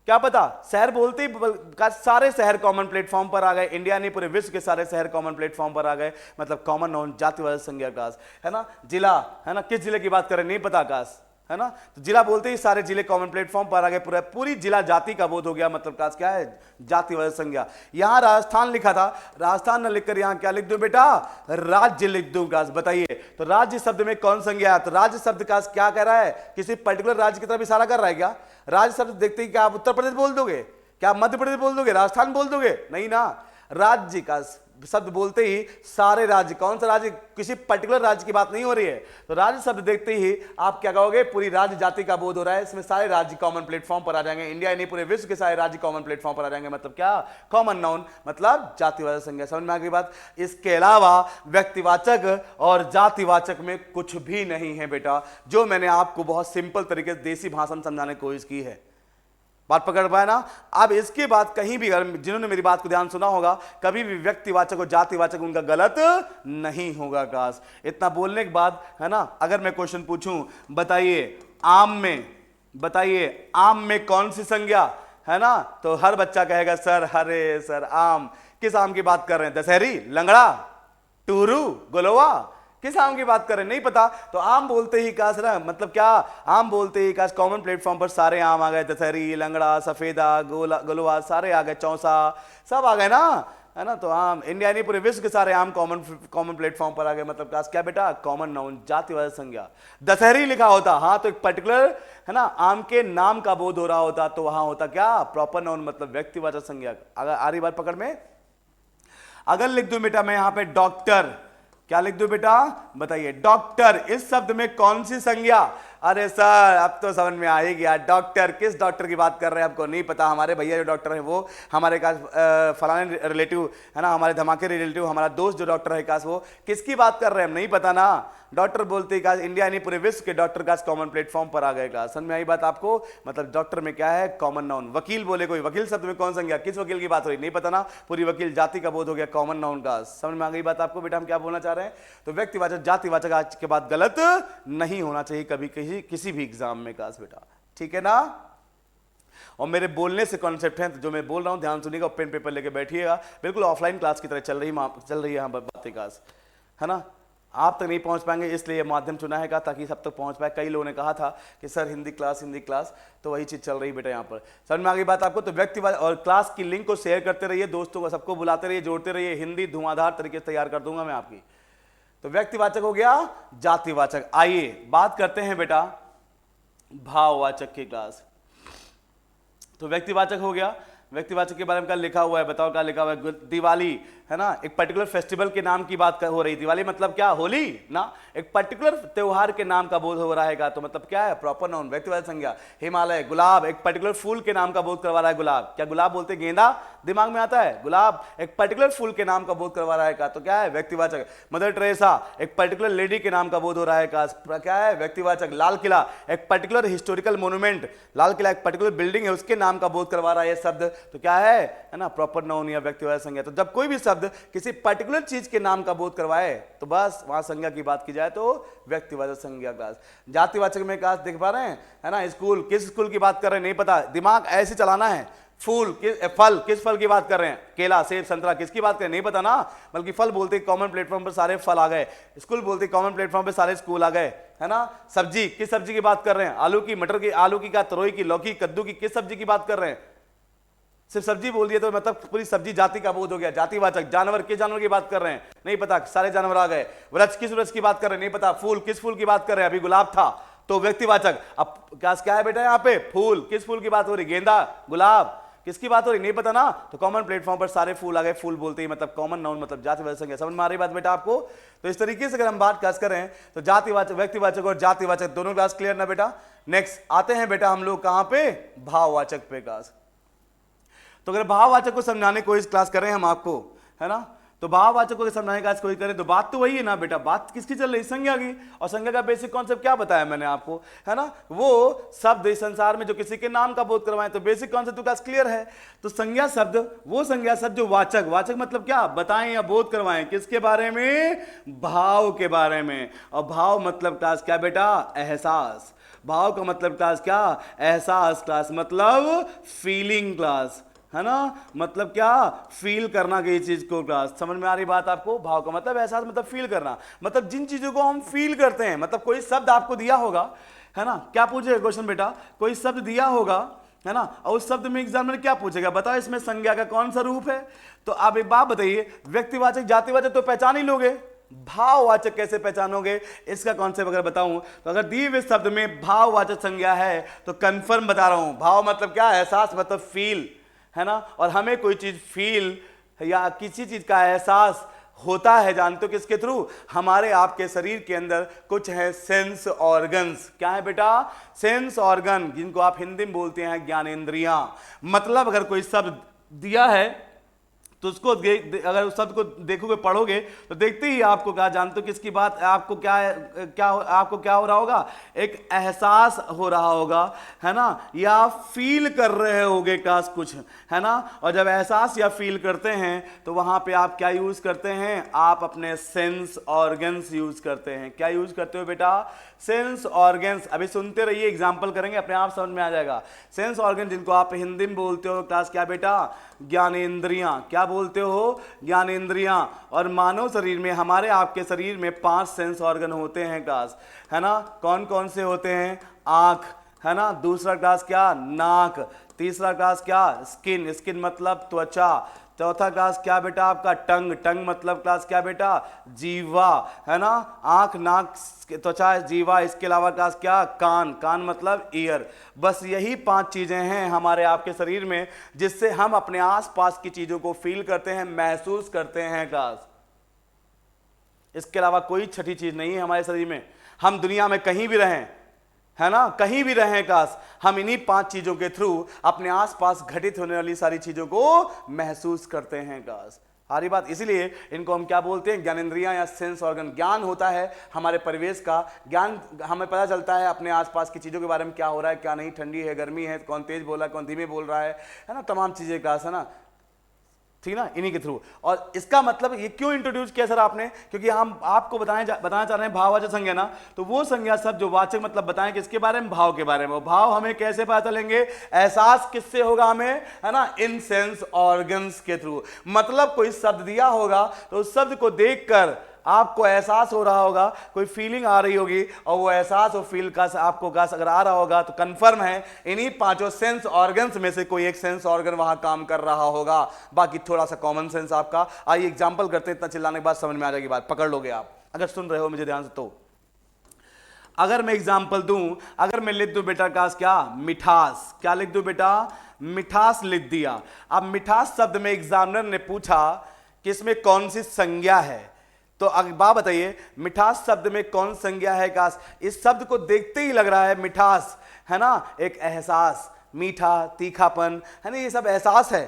क्या पता। शहर बोलते ही सारे शहर कॉमन प्लेटफॉर्म पर आ गए। इंडिया नहीं पूरे विश्व के सारे शहर कॉमन प्लेटफॉर्म पर आ गए, मतलब कॉमन नाउन जातिवाचक संज्ञा आकाश, है ना। जिला, है ना, किस जिले की बात करें नहीं पता आकाश, है ना। तो जिला बोलते ही सारे जिले कॉमन प्लेटफॉर्म पर आ गए, पूरी जिला जाति का बोध हो गया, मतलब काश क्या है, जातिवाचक संज्ञा। यहां राजस्थान लिखा था, राजस्थान न लिखकर यहां क्या लिख दूं बेटा, राज्य लिख दूं काश। बताइए तो राज्य शब्द में कौन संज्ञा है, तो राज्य शब्द काश क्या कह रहा है, किसी पर्टिकुलर राज्य की तरफ इशारा कर रहा है क्या। राज्य शब्द देखते ही क्या आप उत्तर प्रदेश बोल दोगे, क्या आप मध्य प्रदेश बोल दोगे, राजस्थान बोल दोगे, नहीं ना। राज्य का शब्द बोलते ही सारे राज्य, कौन सा राज्य, किसी पर्टिकुलर राज्य की बात नहीं हो रही है, तो राज्य शब्द देखते ही आप क्या कहोगे, पूरी राज्य जाति का बोध हो रहा है, इसमें सारे राज्य कॉमन प्लेटफॉर्म पर आ जाएंगे। इंडिया नहीं पूरे विश्व के सारे राज्य कॉमन प्लेटफॉर्म पर आ जाएंगे, मतलब क्या, कॉमन नाउन मतलब जातिवाचक संज्ञा। समझ में आ गई बात। इसके अलावा व्यक्तिवाचक और जातिवाचक में कुछ भी नहीं है बेटा, जो मैंने आपको बहुत सिंपल तरीके से देसी भाषा में समझाने की कोशिश की है। बात पकड़ पाए ना। अब इसके बाद कहीं भी, अगर जिन्होंने मेरी बात को ध्यान सुना होगा, कभी भी व्यक्तिवाचक और जातिवाचक उनका गलत नहीं होगा काश। इतना बोलने के बाद, है ना, अगर मैं क्वेश्चन पूछूं, बताइए आम में, बताइए आम में कौन सी संज्ञा, है ना, तो हर बच्चा कहेगा सर, हरे सर आम, किस आम की बात कर रहे हैं, दशहरी, लंगड़ा, टूरू, गोलवा, किस आम की बात करें नहीं पता। तो आम बोलते ही काश ना, मतलब क्या, आम बोलते ही काश कॉमन प्लेटफॉर्म पर सारे आम आ गए, दशहरी, लंगड़ा, सफेदा, गोलवा सारे आ गए, चौसा सब आ गए ना, है ना। तो आम, इंडिया नहीं पूरे विश्व के सारे आम कॉमन प्लेटफॉर्म पर आ गए, मतलब काश क्या बेटा, कॉमन नाउन जातिवाचक संज्ञा। दशहरी लिखा होता, हाँ, तो एक पर्टिकुलर, है ना, आम के नाम का बोध हो रहा होता, तो वहां होता क्या, प्रॉपर नाउन मतलब व्यक्तिवाचक संज्ञा। अगर आ रही बात पकड़ में। अगर लिख दूं बेटा मैं यहां पे डॉक्टर, क्या लिख दूं बेटा, बताइए डॉक्टर, इस शब्द में कौन सी संज्ञा। अरे सर अब तो समझ में आ ही गया, डॉक्टर, किस डॉक्टर की बात कर रहे हैं आपको नहीं पता। हमारे भैया जो डॉक्टर है वो हमारे काश फलाने रिलेटिव, है ना, हमारे धमाके रिलेटिव, हमारा दोस्त जो डॉक्टर है काश, वो किसकी बात कर रहे हैं हम नहीं पता ना। डॉक्टर बोलते काश इंडिया नहीं पूरे विश्व के डॉक्टर काश कॉमन प्लेटफॉर्म पर आ गए काश। समझ में आई बात आपको। मतलब डॉक्टर में क्या है, कॉमन नाउन। वकील बोले कोई, वकील शब्द में कौन संज्ञा, किस वकील की बात हो रही नहीं पता ना, पूरी वकील जाति का बोध हो गया, कॉमन नाउन का। समझ में आ गई बात आपको बेटा हम क्या बोलना चाह रहे हैं। तो व्यक्तिवाचक जातिवाचक आज के बाद गलत नहीं होना चाहिए कभी किसी भी एग्जाम में काश बेटा, ठीक है ना। और मेरे बोलने से कॉन्सेप्ट है, तो जो मैं बोल रहा हूं ध्यान सुनिएगा, पेन पेपर लेके बैठिएगा, बिल्कुल ऑफलाइन क्लास की तरह चल रही है यहाँ बातें काश, है ना। आप तक नहीं पहुंच पाएंगे इसलिए माध्यम चुना है का, ताकि सब तक पहुंच पाए। कई लोगों ने कहा था कि सर हिंदी क्लास, तो वही चीज चल रही बेटा यहाँ पर। समझ में आ गई बात आपको। तो व्यक्तिवाचक और क्लास की लिंक को शेयर करते रहिए, दोस्तों को सबको बुलाते रहिए, जोड़ते रहिए, हिंदी धुआंधार तरीके से तैयार कर दूंगा मैं आपकी। तो व्यक्तिवाचक हो गया, जातिवाचक। आइए बात करते हैं बेटा भाववाचक की क्लास। तो व्यक्तिवाचक हो गया, व्यक्तिवाचक के बारे में क्या लिखा हुआ है बताओ, क्या लिखा हुआ है। दिवाली, है ना, एक पर्टिकुलर फेस्टिवल के नाम की बात हो रही। दिवाली मतलब क्या, होली ना, एक पर्टिकुलर त्योहार के नाम का बोध हो रहा है, तो मतलब क्या है, प्रॉपर नाउन व्यक्तिवाचक संज्ञा। हिमालय, गुलाब, एक पर्टिकुलर फूल के नाम का बोध करवा रहा है। गुलाब, क्या गुलाब बोलते गेंदा दिमाग में आता है, गुलाब एक पर्टिकुलर फूल के नाम का बोध करवा रहा है, तो क्या है, व्यक्तिवाचक। मदर टेरेसा, एक पर्टिकुलर लेडी के नाम का बोध हो रहा है, क्या है, व्यक्तिवाचक। लाल किला, एक particular historical monument, Lal Qila एक पर्टिकुलर बिल्डिंग है, उसके नाम का बोध करवा रहा है शब्द, तो क्या है ना, प्रॉपर नाउन या व्यक्तिवाचक संज्ञा। तो जब कोई भी शब्द किसी पर्टिकुलर चीज के नाम का बोध करवाए, तो बस वहां संज्ञा की बात की जाए तो व्यक्तिवाचक संज्ञा क्लास। जातिवाचक में क्लास देख पा रहे हैं, है ना, स्कूल, किस स्कूल की बात कर रहे हैं नहीं पता, दिमाग ऐसे चलाना है। फूल, फल, किस फल की बात कर रहे हैं, केला, सेब, संतरा, किसकी बात कर रहे हैं नहीं पता ना। बल्कि फल बोलते कॉमन प्लेटफॉर्म पर सारे फल आ गए, स्कूल बोलते कॉमन प्लेटफॉर्म पर सारे स्कूल आ गए, है ना। सब्जी, किस सब्जी की बात कर रहे हैं, आलू की, मटर की, आलू की, क्या तरोई की, लौकी, कद्दू की, किस सब्जी की बात कर रहे हैं। सिर्फ सब्जी बोल दिया तो मतलब पूरी सब्जी जाति का बोध हो गया। जातिवाचक, जानवर, किस जानवर की बात कर रहे हैं नहीं पता, सारे जानवर आ गए। वृक्ष, किस वृक्ष की बात कर रहे हैं नहीं पता। फूल, किस फूल की बात कर रहे हैं, अभी गुलाब था तो व्यक्तिवाचक। अब क्या है बेटा यहाँ पे, फूल, किस फूल की बात हो रही, गेंदा, गुलाब, किसकी बात हो रही नहीं पता ना, तो कॉमन प्लेटफॉर्म पर सारे फूल आ गए, फूल बोलते ही मतलब कॉमन नाउन मतलब जातिवाचक संज्ञा। समझ में आ रही बात बेटा आपको? तो इस तरीके से अगर हम बात क्लास करें तो जातिवाचक, व्यक्तिवाचक और जातिवाचक दोनों क्लास क्लियर ना बेटा। नेक्स्ट आते हैं बेटा हम लोग कहां पे, भाववाचक पे क्लास। तो अगर भाववाचक को समझाने की कोशिश क्लास करें हम आपको, है ना, तो भाववाचक को समझाने का कोई करे तो बात तो वही है ना बेटा, बात किसकी चल रही, संज्ञा की। और संज्ञा का बेसिक कॉन्सेप्ट क्या बताया मैंने आपको, है ना, वो शब्द इस संसार में जो किसी के नाम का बोध करवाएं, तो बेसिक कॉन्सेप्ट तो क्लास क्लियर है। तो संज्ञा शब्द, वो संज्ञा शब्द जो वाचक, वाचक मतलब क्या, बताएं या बोध करवाएं, किसके बारे में, भाव के बारे में। और भाव मतलब क्लास क्या बेटा, एहसास। भाव का मतलब क्लास क्या, एहसास क्लास, मतलब फीलिंग क्लास, है ना, मतलब क्या, फील करना किसी चीज को क्लास। समझ में आ रही बात आपको? भाव का मतलब एहसास, मतलब फील करना, मतलब जिन चीजों को हम फील करते हैं। मतलब कोई शब्द आपको दिया होगा, है ना, क्या पूछेगा क्वेश्चन बेटा, कोई शब्द दिया होगा, है ना, और उस शब्द में एग्जाम में क्या पूछेगा, बताओ इसमें संज्ञा का कौन सा रूप है। तो आप एक बात बताइए, व्यक्तिवाचक जातिवाचक तो पहचान ही लोगे, भाववाचक कैसे पहचानोगे, इसका कॉन्सेप्ट अगर बताऊं तो अगर दिए हुए शब्द में भाववाचक संज्ञा है तो कंफर्म बता रहा हूं, भाव मतलब क्या, एहसास मतलब फील, है ना। और हमें कोई चीज फील या किसी चीज का एहसास होता है, जानते हो किसके थ्रू, हमारे आपके शरीर के अंदर कुछ है सेंस ऑर्गन्स। क्या है बेटा, सेंस ऑर्गन, जिनको आप हिंदी में बोलते हैं ज्ञानेंद्रियां। मतलब अगर कोई शब्द दिया है तो उसको अगर उस शब्द को देखोगे, पढ़ोगे, तो देखते ही आपको क्या, जानते हो किसकी बात, आपको क्या आपको क्या हो रहा होगा, एक एहसास हो रहा होगा, है ना, या फील कर रहे होगे काश कुछ, है ना। और जब एहसास या फील करते हैं तो वहां पे आप क्या यूज करते हैं, आप अपने सेंस ऑर्गन्स यूज करते हैं। क्या यूज करते हो बेटा, सेंस ऑर्गन्स। अभी सुनते रहिए, एग्जाम्पल करेंगे, अपने आप समझ में आ जाएगा। सेंस ऑर्गन जिनको आप हिंदी में बोलते हो क्लास क्या बेटा, ज्ञानेंद्रियां। क्या बोलते हो, ज्ञानेंद्रियां। और मानव शरीर में, हमारे आपके शरीर में 5 सेंस ऑर्गन होते हैं क्लास, है ना। कौन कौन से होते हैं, आंख, है ना, दूसरा क्लास क्या, नाक, तीसरा क्लास क्या, स्किन, स्किन मतलब त्वचा, चौथा क्लास क्या बेटा आपका, टंग, टंग मतलब क्लास क्या बेटा, जीवा, है ना, आंख, नाक, त्वचा, जीवा। इसके अलावा क्लास क्या, कान, कान मतलब ईयर। बस यही 5 चीजें हैं हमारे आपके शरीर में जिससे हम अपने आसपास की चीजों को फील करते हैं, महसूस करते हैं क्लास। इसके अलावा कोई छठी चीज नहीं है हमारे शरीर में। हम दुनिया में कहीं भी रहें, है ना, कहीं भी रहें काश, हम इन्हीं 5 चीजों के थ्रू अपने आसपास घटित होने वाली सारी चीजों को महसूस करते हैं काश। सारी बात, इसीलिए इनको हम क्या बोलते हैं, ज्ञानेंद्रियां या सेंस ऑर्गन। ज्ञान होता है हमारे परिवेश का ज्ञान, हमें पता चलता है अपने आसपास की चीजों के बारे में, क्या हो रहा है क्या नहीं, ठंडी है, गर्मी है, कौन तेज बोल रहा है, कौन धीमे बोल रहा है ना, तमाम चीजें का, है ना, ठीक ना, इन्हीं के थ्रू। और इसका मतलब ये क्यों इंट्रोड्यूस किया सर आपने, क्योंकि हम आपको बताना चाह रहे हैं भाववाचक संज्ञा ना, तो वो संज्ञा शब्द जो वाचक मतलब बताएं किसके बारे में, भाव के बारे में। भाव हमें कैसे पता चलेंगे, एहसास किससे होगा हमें, है ना, इन सेंस ऑर्गन्स के थ्रू। मतलब कोई शब्द दिया होगा तो उस शब्द को देखकर आपको एहसास हो रहा होगा, कोई फीलिंग आ रही होगी, और वो एहसास और फील का आपको का अगर आ रहा होगा तो कंफर्म है इन्हीं 5 सेंस ऑर्गन्स में से कोई एक सेंस ऑर्गन वहां काम कर रहा होगा। बाकी थोड़ा सा कॉमन सेंस आपका। आइए एग्जांपल करते हैं, इतना चिल्लाने के बाद समझ में आ जाएगी बात, पकड़ लोगे आप अगर सुन रहे हो मुझे ध्यान से। तो अगर मैं एग्जाम्पल दूं, अगर मैं लिख दूं बेटा काश क्या, मिठास। क्या लिख दूं बेटा, मिठास लिख दिया। अब मिठास शब्द में एग्जामिनर ने पूछा कि इसमें कौन सी संज्ञा है, तो अब बात बताइए, मिठास शब्द में कौन संज्ञा है काश। इस शब्द को देखते ही लग रहा है मिठास, है ना, एक एहसास, मीठा, तीखापन, है ना, ये सब एहसास है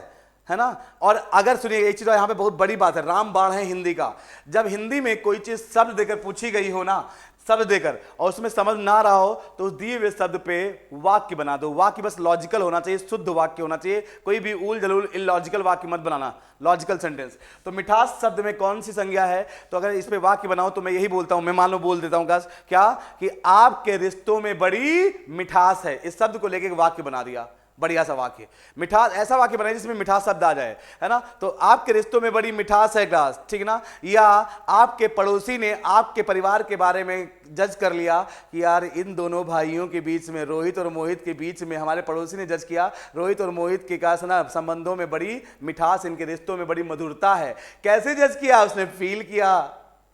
ना। और अगर सुनिए एक चीज यहां पे बहुत बड़ी बात है, रामबाण है हिंदी का। जब हिंदी में कोई चीज शब्द देकर पूछी गई हो ना, शब्द देकर, और उसमें समझ ना रहा हो तो उस दिए हुए शब्द पे वाक्य बना दो। वाक्य बस लॉजिकल होना चाहिए, शुद्ध वाक्य होना चाहिए, कोई भी उल जलूल इलॉजिकल वाक्य मत बनाना, लॉजिकल सेंटेंस। तो मिठास शब्द में कौन सी संज्ञा है, तो अगर इस पे वाक्य बनाओ तो मैं यही बोलता हूं, मैं मान लो बोल देता हूं क्या, कि आपके रिश्तों में बड़ी मिठास है। इस शब्द को लेकर वाक्य बना दिया, बढ़िया सा वाक्य, मिठास, ऐसा वाक्य बनाए जिसमें मिठास शब्द आ जाए, है ना। तो आपके रिश्तों में बड़ी मिठास है क्लास, ठीक ना। या आपके पड़ोसी ने आपके परिवार के बारे में जज कर लिया कि यार इन दोनों भाइयों के बीच में, रोहित और मोहित के बीच में, हमारे पड़ोसी ने जज किया रोहित और मोहित के का ना संबंधों में बड़ी मिठास, इनके रिश्तों में बड़ी मधुरता है। कैसे जज किया उसने, फील किया,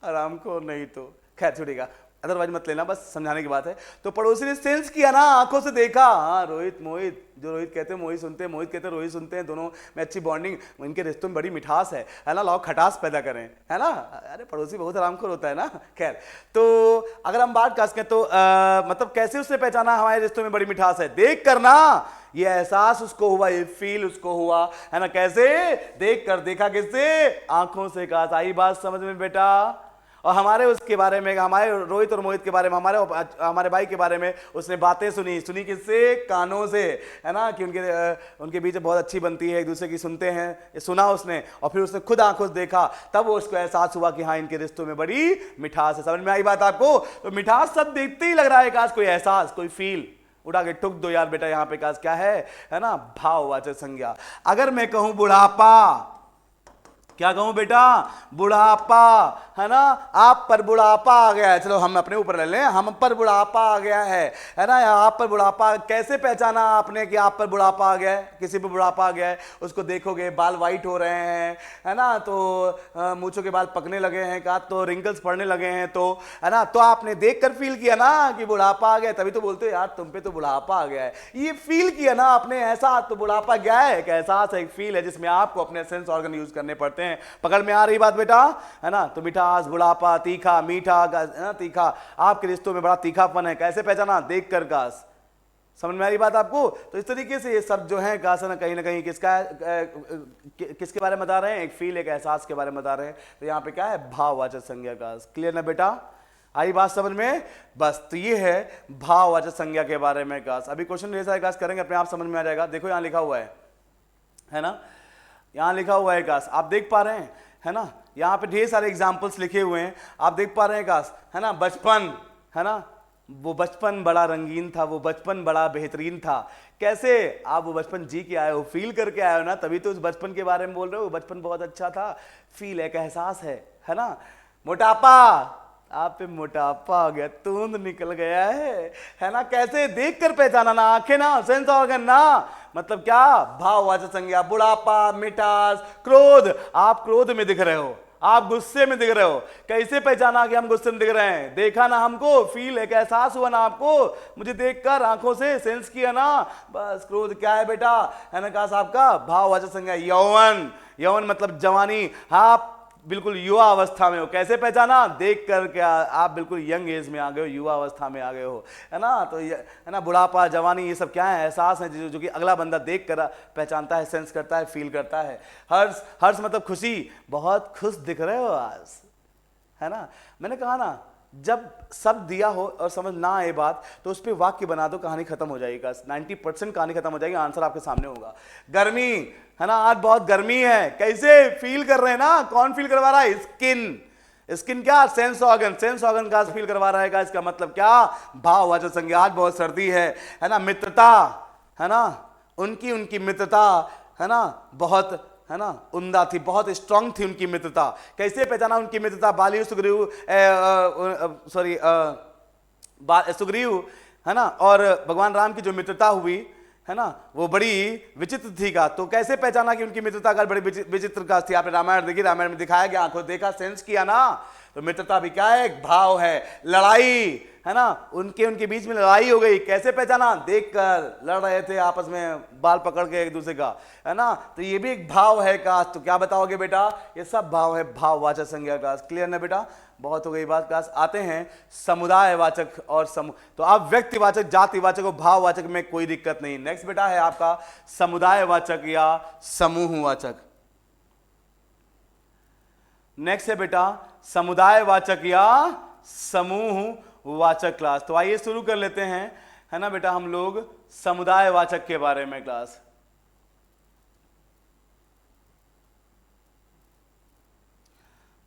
आराम को नहीं तो खैर छुड़ेगा, अदरवाइज मत लेना, बस समझाने की बात है। तो पड़ोसी ने सेंस किया ना, आंखों से देखा, हाँ रोहित मोहित, जो रोहित कहते हैं मोहित सुनते हैं, मोहित कहते हैं रोहित सुनते हैं, दोनों में अच्छी बॉन्डिंग, इनके रिश्तों में बड़ी मिठास है ना, लाओ खटास पैदा करें, है ना। अरे पड़ोसी बहुत आरामखोर होता है ना। खैर, तो अगर हम बात कर सकें तो मतलब कैसे उसने पहचाना हमारे रिश्तों में बड़ी मिठास है, देख कर ना, ये एहसास उसको हुआ, ये फील उसको हुआ, है ना। कैसे? देख कर, देखा किससे? आंखों से। कहा आई बात समझ में बेटा? और हमारे उसके बारे में, हमारे रोहित और मोहित के बारे में, हमारे भाई के बारे में उसने बातें सुनी किससे? कानों से, है ना, कि उनके बीच बहुत अच्छी बनती है, एक दूसरे की सुनते हैं, ये सुना उसने, और फिर उसने खुद आंखों से देखा, तब वो उसको एहसास हुआ कि हाँ इनके रिश्तों में बड़ी मिठास है। समझ में आई बात आपको? तो मिठास सब देखते ही लग रहा है, काश कोई एहसास, कोई फील। उड़ा के ठुक दो यार बेटा, यहां पे काश क्या है ना, भाववाचक संज्ञा। अगर मैं कहूं बुढ़ापा, क्या कहूं बेटा? बुढ़ापा, है ना, आप पर बुढ़ापा आ गया है, चलो हम अपने ऊपर ले लें, हम पर बुढ़ापा आ गया है ना, आप पर बुढ़ापा। कैसे पहचाना आपने कि आप पर बुढ़ापा आ गया है? किसी पर बुढ़ापा आ गया है, उसको देखोगे बाल वाइट हो रहे हैं, है ना, तो मूंछों के बाल पकने लगे हैं, का तो रिंकल्स पड़ने लगे हैं, तो है ना, तो आपने देखकर फील किया ना कि बुढ़ापा आ गया, तभी तो बोलते हो यार तुम पे तो बुढ़ापा आ गया है। ये फील किया ना आपने, ऐसा तो बुढ़ापा गया है, एक एहसास है, एक फील है, जिसमें आपको अपने सेंस ऑर्गन यूज करने पड़ते हैं। पकड़ में आ रही बात बेटा, है ना। तो मिठास, बुढ़ापा, तीखा, मीठा, ना तीखा, आपके रिश्तों में बड़ा तीखापन है, कैसे पहचाना? देख कर। काश समझ में आ रही बात आपको? तो इस तरीके से ये सब जो है काश ना कहीं किसका किसके बारे में बता रहे हैं? एक फील, एक एहसास के बारे में बता रहे हैं। तो यहाँ पे क्या है? भाववाचक संज्ञा। काश क्लियर ना बेटा? आई बात समझ में? बस, तो ये है भाववाचक संज्ञा के बारे में। काश अभी क्वेश्चन जैसा काश करेंगे, अपने आप समझ में आ जाएगा। देखो यहाँ लिखा हुआ है ना, यहां लिखा हुआ है काश, आप देख पा रहे हैं, है ना, यहां पे ढेर सारे एग्जाम्पल्स लिखे हुए हैं, आप देख पा रहे हैं काश, है ना। बचपन, है ना, वो बचपन बड़ा रंगीन था, वो बचपन बड़ा बेहतरीन था। कैसे? आप वो बचपन जी के आए हो, फील करके आए हो ना, तभी तो उस बचपन के बारे में बोल रहे हो। बचपन बहुत अच्छा था, फील एक एहसास है ना। मोटापा, आप पे मोटापा आ गया, तूंद निकल गया है ना। कैसे? देख कर पहचाना ना, आंखें ना, सेंस ऑर्गन ना, मतलब क्या? भाववाचक संज्ञा। बुढ़ापा, मिठास, क्रोध, आप क्रोध में दिख रहे हो, आप गुस्से में दिख रहे हो। कैसे पहचाना कि हम गुस्से में दिख रहे हैं? देखा ना हमको, फील, एक एहसास हुआ ना आपको, मुझे देखकर आंखों से सेंस किया ना, बस। क्रोध क्या है बेटा? है ना काश आपका भाववाचक संज्ञा। यौवन, यौवन मतलब जवानी, आप बिल्कुल युवा अवस्था में हो। कैसे पहचाना? देख कर। क्या आप बिल्कुल यंग एज में आ गए हो, युवा अवस्था में आ गए हो, है ना। तो ये है ना, बुढ़ापा, जवानी, ये सब क्या है? एहसास है जो कि अगला बंदा देख कर पहचानता है, सेंस करता है, फील करता है। हर्ष, हर्ष मतलब खुशी, बहुत खुश दिख रहे हो आज, है ना। मैंने कहा ना, जब सब दिया हो और समझ ना आए बात, तो उस पर वाक्य बना दो, कहानी खत्म हो जाएगी। 90% कहानी खत्म हो जाएगी, आंसर आपके सामने होगा। गर्मी, है ना, आज बहुत गर्मी है। कैसे? फील कर रहे हैं ना। कौन फील करवा रहा है? स्किन। स्किन क्या? Sense organ. सेंस ऑर्गन का फील करवा रहा है। इसका मतलब क्या? भाववाचक संज्ञा। आज बहुत सर्दी है ना। मित्रता, है ना, उनकी मित्रता, है ना, बहुत, है ना, उम्दा थी, बहुत स्ट्रांग थी उनकी मित्रता। कैसे पहचाना उनकी मित्रता? बाली, सुग्रीव, सॉरी सुग्रीव, है ना, और भगवान राम की जो मित्रता हुई, है ना, वो बड़ी विचित्र थी। का तो कैसे पहचाना कि उनकी मित्रता का बड़ी विचित्र का थी? आपने रामायण देखी, रामायण में दिखाया गया, आंखों देखा, सेंस किया ना। तो मित्रता भी क्या है? एक भाव है। लड़ाई, है ना, उनके बीच में लड़ाई हो गई। कैसे पहचाना? देखकर, लड़ रहे थे आपस में, बाल पकड़ के एक दूसरे का, है ना। तो ये भी एक भाव है। काश तो क्या बताओगे बेटा? ये सब भाव है, भाववाचक संज्ञा। काश क्लियर ना बेटा? बहुत हो गई बात। काश आते हैं समुदायवाचक और तो आप व्यक्तिवाचक, जातिवाचक और भाववाचक में कोई दिक्कत नहीं। नेक्स्ट बेटा है आपका समुदायवाचक या समूहवाचक। नेक्स्ट है बेटा समुदायवाचक या समूहवाचक क्लास। तो आइए शुरू कर लेते हैं, है ना बेटा, हम लोग समुदायवाचक के बारे में क्लास।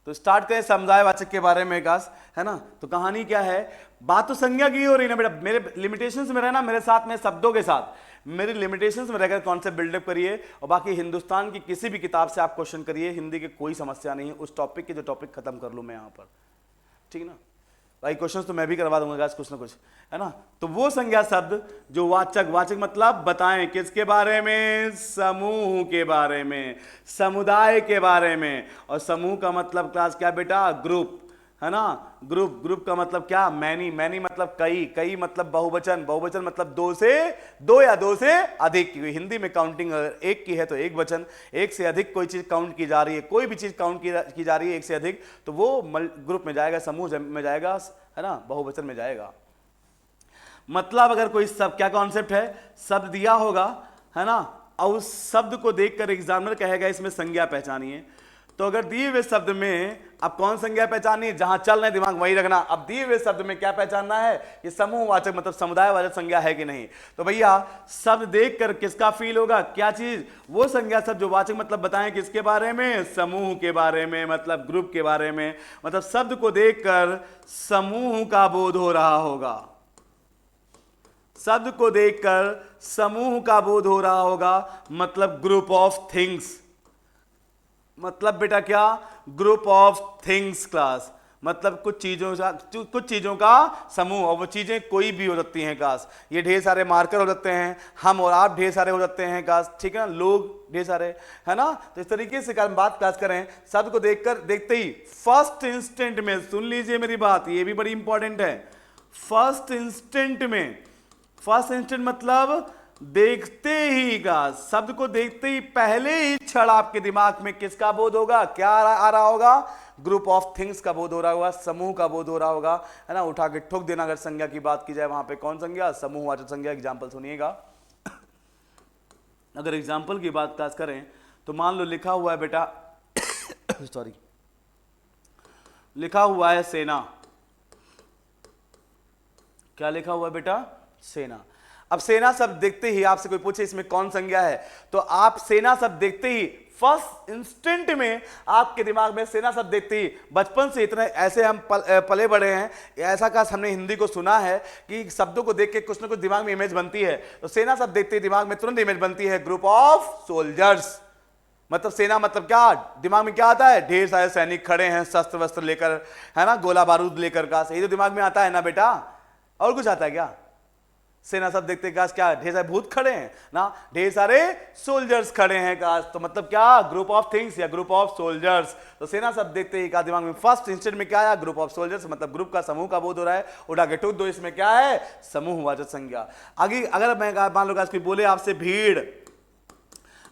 तो स्टार्ट करें समुदायवाचक के बारे में क्लास, है ना। तो कहानी क्या है? बात तो संज्ञा की हो रही ना बेटा, मेरे लिमिटेशंस में रहना, मेरे साथ में शब्दों के साथ मेरी लिमिटेशंस में रहकर कॉन्सेप्ट बिल्डअप करिए। और बाकी हिंदुस्तान की किसी भी किताब से आप क्वेश्चन करिए, हिंदी की कोई समस्या नहीं है। उस टॉपिक के जो टॉपिक खत्म कर लूँ मैं यहाँ पर, ठीक है ना भाई। क्वेश्चन तो मैं भी करवा दूंगा कुछ ना कुछ, है ना। तो वो संज्ञा शब्द जो वाचक, वाचक मतलब बताएं किसके बारे में? समूह के बारे में, समुदाय के बारे में। और समूह का मतलब क्लास क्या बेटा? ग्रुप। है ना। ग्रुप, ग्रुप का मतलब क्या, मैनी, मैनी मतलब कई, कई मतलब बहुवचन, बहुवचन मतलब दो से, दो या दो से अधिक। हिंदी में काउंटिंग अगर एक की है तो एक वचन, एक से अधिक कोई चीज काउंट की जा रही है, कोई भी चीज काउंट की जा रही है एक से अधिक, तो वो ग्रुप में जाएगा, समूह में जाएगा, है ना, बहुवचन में जाएगा। मतलब अगर कोई शब्द, क्या कॉन्सेप्ट है, शब्द दिया होगा, है ना, और उस शब्द को देखकर एग्जामिनर कहेगा इसमें संज्ञा पहचानिए, तो अगर दिए हुए शब्द में अब कौन संज्ञा पहचानी, जहां चल रहे दिमाग वही रखना। अब दिए हुए शब्द में क्या पहचानना है, कि समूहवाचक मतलब समुदायवाचक संज्ञा है कि नहीं। तो भैया शब्द देखकर किसका फील होगा, क्या चीज, वो संज्ञा शब्द जो वाचक मतलब बताएं किसके बारे में, समूह के बारे में, मतलब ग्रुप के बारे में। मतलब शब्द को देखकर समूह का बोध हो रहा होगा, शब्द को देखकर समूह का बोध हो रहा होगा, मतलब ग्रुप ऑफ थिंग्स। मतलब बेटा क्या, ग्रुप ऑफ थिंग्स क्लास, मतलब कुछ चीजों का समूह, और वो चीजें कोई भी हो सकती हैं क्लास। ये ढेर सारे मार्कर हो सकते हैं, हम और आप ढेर सारे हो सकते हैं क्लास, ठीक है ना, लोग ढेर सारे, है ना। तो इस तरीके से बात क्लास करें, शब्द को देखते ही फर्स्ट इंस्टेंट में, सुन लीजिए मेरी बात, ये भी बड़ी इंपॉर्टेंट है। फर्स्ट इंस्टेंट में, फर्स्ट इंस्टेंट मतलब देखते ही का, शब्द को देखते ही पहले ही क्षण आपके दिमाग में किसका बोध होगा, क्या आ रहा होगा, ग्रुप ऑफ थिंग्स का बोध हो रहा होगा, समूह का बोध हो रहा होगा, है ना। उठा के ठोक देना अगर संज्ञा की बात की जाए, वहां पे कौन संज्ञा, समूहवाचक संज्ञा। एग्जांपल सुनिएगा। अगर एग्जांपल की बात क्लास करें तो मान लो लिखा हुआ है बेटा सॉरी, लिखा हुआ है सेना। क्या लिखा हुआ है बेटा, सेना। अब सेना शब्द देखते ही आपसे कोई पूछे इसमें कौन संज्ञा है, तो आप सेना शब्द देखते ही फर्स्ट इंस्टेंट में आपके दिमाग में सेना शब्द देखते ही, बचपन से इतने ऐसे हम पले बड़े हैं, ऐसा का हमने हिंदी को सुना है कि शब्दों को देख के कुछ ना कुछ दिमाग में इमेज बनती है। तो सेना शब्द देखते ही दिमाग में तुरंत इमेज बनती है, ग्रुप ऑफ सोल्जर्स। मतलब सेना मतलब क्या, दिमाग में क्या आता है, ढेर सारे सैनिक खड़े हैं शस्त्र वस्त्र लेकर, है ना, गोला बारूद लेकर का, यही तो दिमाग में आता है ना बेटा, और कुछ आता है क्या। सेना सब देखते काश क्या, ढेर सारे भूत खड़े हैं ना, ढेर सारे सोल्जर्स खड़े हैं काश, तो मतलब क्या, ग्रुप ऑफ थिंग्स या ग्रुप ऑफ सोल्जर्स। तो सेना सब देखते ही का दिमाग में फर्स्ट इंस्टेंट में क्या आया, ग्रुप ऑफ सोल्जर्स, मतलब ग्रुप का, समूह का बोध हो रहा है। उठा के ठोक दो, इसमें क्या है, समूहवाचक संज्ञा। आगे अगर मैं मान लो कोई बोले आपसे भीड़,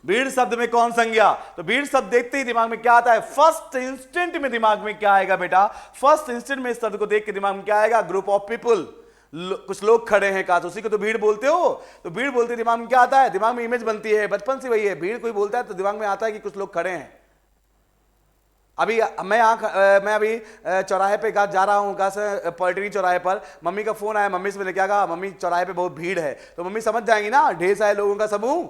भीड़ शब्द में कौन संज्ञा, तो भीड़ शब्द देखते ही दिमाग में क्या आता है, फर्स्ट इंस्टेंट में दिमाग में क्या आएगा बेटा, फर्स्ट इंस्टेंट में इस शब्द को देख के दिमाग में क्या आएगा, ग्रुप ऑफ पीपल, कुछ लोग खड़े हैं का, तो उसी को तो भीड़ बोलते हो। तो भीड़ बोलते दिमाग में क्या आता है, दिमाग में इमेज बनती है, बचपन से वही है, भीड़ कोई बोलता है तो दिमाग में आता है कि कुछ लोग खड़े हैं। अभी मैं अभी चौराहे पे जा रहा हूँ, पॉलिटेक्निक चौराहे पर, मम्मी का फोन आया, मम्मी से मैंने क्या कहा, मम्मी चौराहे पे बहुत भीड़ है, तो मम्मी समझ जाएंगी ना, ढेर सारे लोगों का समूह,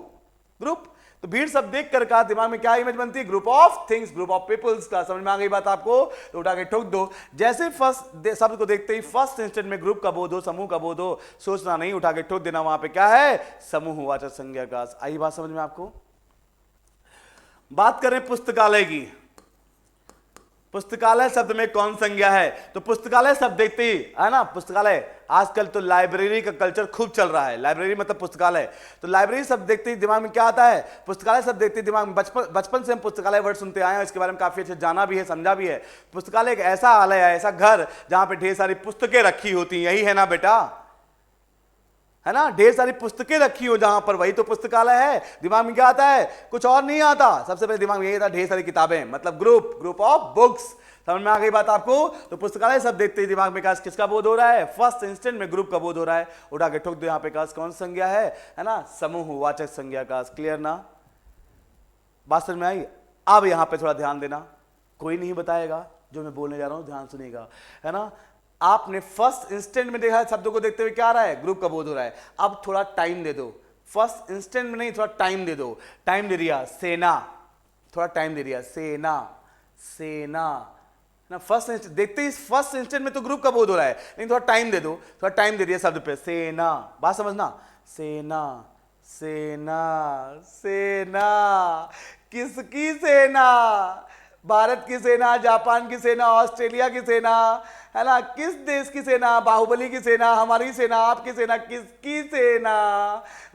ग्रुप। तो भीड़ सब देख कर का दिमाग में क्या इमेज बनती है, group of things, group of peoples का। समझ में आ गई बात आपको, तो उठा के ठोक दो। जैसे फर्स्ट शब्द को देखते ही फर्स्ट इंस्टेंट में ग्रुप का बोध हो, समूह का बोध हो, सोचना नहीं, उठा के ठोक देना, वहां पे क्या है, समूहवाचक संज्ञा का। आई बात समझ में आपको। बात करें पुस्तकालय की, पुस्तकालय शब्द में कौन संज्ञा है, तो पुस्तकालय शब्द देखते ही, है ना, पुस्तकालय, आजकल तो लाइब्रेरी का कल्चर खूब चल रहा है, लाइब्रेरी मतलब पुस्तकालय, तो लाइब्रेरी शब्द देखते ही दिमाग में क्या आता है, पुस्तकालय शब्द देखते ही दिमाग में, बचपन से हम पुस्तकालय वर्ड सुनते आए हैं, इसके बारे में काफी अच्छे जाना भी है, समझा भी है। पुस्तकालय एक ऐसा आलय है, ऐसा घर जहां पे ढेर सारी पुस्तकें रखी होती हैं, यही है ना बेटा, है ना, ढेर सारी पुस्तकें रखी हो जहां पर, वही तो पुस्तकालय है। दिमाग में क्या आता है, कुछ और नहीं आता, सबसे पहले दिमाग में यही आता, ढेर सारी किताबें, मतलब ग्रुप, ग्रुप ऑफ बुक्स। समझ में आ गई बात आपको। तो पुस्तकालय शब्द देखते ही दिमाग में किसका बोध हो रहा है, फर्स्ट इंस्टेंट में ग्रुप का बोध हो रहा है। उठा के ठोक दो, यहाँ पे कौन संज्ञा है ना, समूहवाचक संज्ञा का। क्लियर ना, बात समझ में आई। अब यहाँ पे थोड़ा ध्यान देना, कोई नहीं बताएगा जो मैं बोलने जा रहा हूं, ध्यान सुनिएगा, है ना। आपने फर्स्ट इंस्टेंट में देखा है, शब्दों को देखते हुए क्या आ रहा है, ग्रुप का बोध हो रहा है। अब थोड़ा टाइम दे दो, फर्स्ट इंस्टेंट में नहीं, थोड़ा टाइम दे दो। टाइम दे दिया, सेना, थोड़ा टाइम दे दिया, सेना, सेना ना, फर्स्ट देखते ही फर्स्ट इंस्टेंट में तो ग्रुप का बोध हो रहा है, लेकिन थोड़ा टाइम दे दो, थोड़ा टाइम दे दिया शब्द पे, सेना। बात समझना, सेना, सेना, सेना, किसकी सेना, भारत की सेना, जापान की सेना, ऑस्ट्रेलिया की सेना, है ना, किस देश की सेना, बाहुबली की सेना, हमारी सेना, आपकी सेना, किसकी सेना।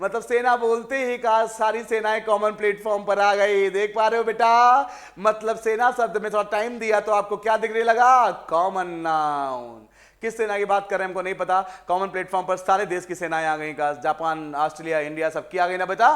मतलब सेना बोलते ही कहा सारी सेनाएं कॉमन प्लेटफॉर्म पर आ गई। देख पा रहे हो बेटा, मतलब सेना शब्द में थोड़ा टाइम दिया तो आपको क्या दिखने लगा, कॉमन नाउन। किस सेना की बात कर रहे हैं हमको नहीं पता, कॉमन प्लेटफॉर्म पर सारे देश की सेनाएं आ गई का, जापान, ऑस्ट्रेलिया, इंडिया सबकी आ गई ना बेटा।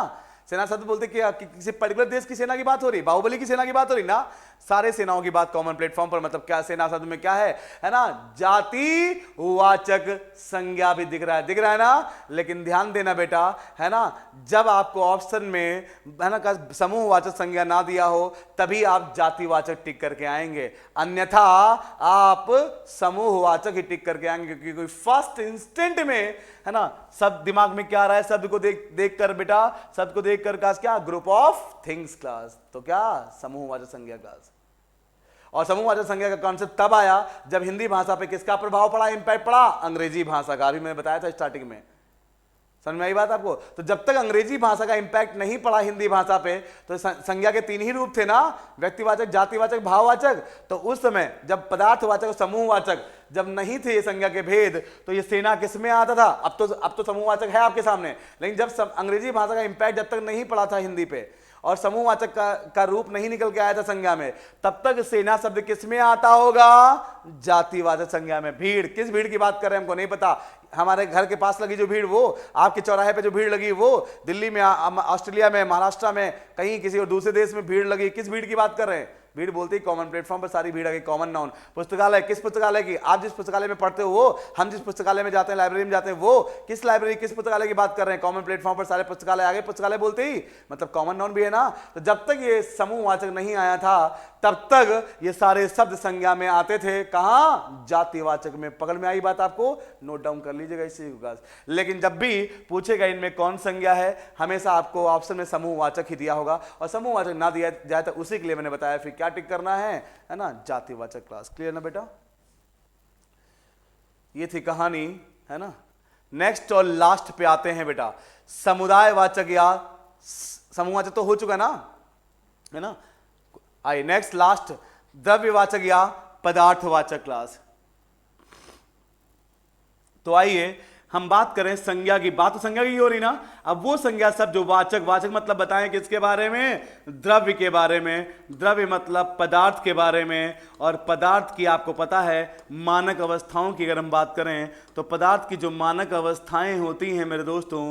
सेना शब्द बोलते किसी पर्टिकुलर देश की सेना की बात हो रही, बाहुबली की सेना की बात हो रही ना, सारे सेनाओं की बात कॉमन प्लेटफॉर्म पर। मतलब क्या सेना शब्द में क्या है ना, जातिवाचक संज्ञा भी दिख रहा है ना। लेकिन ध्यान देना बेटा, है ना, जब आपको ऑप्शन में, है ना, समूहवाचक संज्ञा ना दिया हो तभी आप जातिवाचक टिक करके आएंगे, अन्यथा आप समूहवाचक ही टिक करके आएंगे। क्योंकि कोई फर्स्ट इंस्टेंट में, है ना, सब दिमाग में क्या आ रहा है, शब्द को देख कर बेटा, शब्द को देख कर क्लास क्या, ग्रुप ऑफ थिंग्स क्लास, तो क्या समूहवाचक संज्ञा क्लास। और समूहवाचक संज्ञा का कॉन्सेप्ट तब आया जब हिंदी भाषा पे किसका प्रभाव पड़ा, इंपैक्ट पड़ा, अंग्रेजी भाषा का। अभी मैंने बताया था स्टार्टिंग में, समझ में आई बात आपको। तो जब तक अंग्रेजी भाषा का इंपैक्ट नहीं पड़ा हिंदी भाषा पे, तो संज्ञा के तीन ही रूप थे ना, व्यक्तिवाचक, जातिवाचक, भाववाचक। तो उस समय जब पदार्थवाचक और समूहवाचक जब नहीं थे ये संज्ञा के भेद, तो ये सेना किस में आता था। अब तो समूहवाचक है आपके सामने, लेकिन जब अंग्रेजी भाषा का इंपैक्ट जब तक नहीं पड़ा था हिंदी पे और समूहवाचक का रूप नहीं निकल के आया था संज्ञा में, तब तक सेना शब्द किस में आता होगा, जातिवाचक संज्ञा में। भीड़, किस भीड़ की बात कर रहे हैं हमको नहीं पता। हमारे घर के पास लगी जो भीड़, वो आपके चौराहे पे जो भीड़ लगी, वो दिल्ली में, ऑस्ट्रेलिया में, महाराष्ट्र में, कहीं किसी और दूसरे देश में भीड़ लगी, किस भीड़ की बात कर रहे हैं। भीड़ बोलते ही कॉमन प्लेटफॉर्म पर सारी भीड़ आ गई, कॉमन नाउन। पुस्तकालय, किस पुस्तकालय की, आप जिस पुस्तकालय में पढ़ते हो वो, हम जिस पुस्तकालय में जाते हैं, लाइब्रेरी में जाते हैं, वो किस लाइब्रेरी, किस पुस्तकालय की बात कर रहे हैं, कॉमन प्लेटफॉर्म पर सारे पुस्तकालय आ गए। पुस्तकालय बोलते ही मतलब कॉमन नाउन भी है ना। तो जब तक ये समूहवाचक नहीं आया था तब तक ये सारे शब्द संज्ञा में आते थे, कहां, जातिवाचक में। पकड़ में आई बात आपको, नोट डाउन कर लीजिएगा इसी विकास। लेकिन जब भी पूछेगा इनमें कौन संज्ञा है, हमेशा आपको ऑप्शन में समूहवाचक ही दिया होगा, और समूहवाचक ना दिया जाए तो उसी के लिए मैंने बताया फिर क्या टिक करना है ना, जातिवाचक क्लास। क्लियर ना बेटा, ये थी कहानी, है ना। नेक्स्ट और लास्ट पे आते हैं बेटा, समुदायवाचक या समूहवाचक तो हो चुका ना, है ना। आइए नेक्स्ट लास्ट, द्रव्यवाचक या पदार्थवाचक क्लास। तो आइए हम बात करें संज्ञा की। बात तो संज्ञा की हो रही ना। अब वो संज्ञा सब जो वाचक, वाचक मतलब बताएं किसके बारे में, द्रव्य के बारे में। द्रव्य मतलब पदार्थ के बारे में, और पदार्थ की आपको पता है मानक अवस्थाओं की अगर हम बात करें तो पदार्थ की जो मानक अवस्थाएं होती हैं मेरे दोस्तों,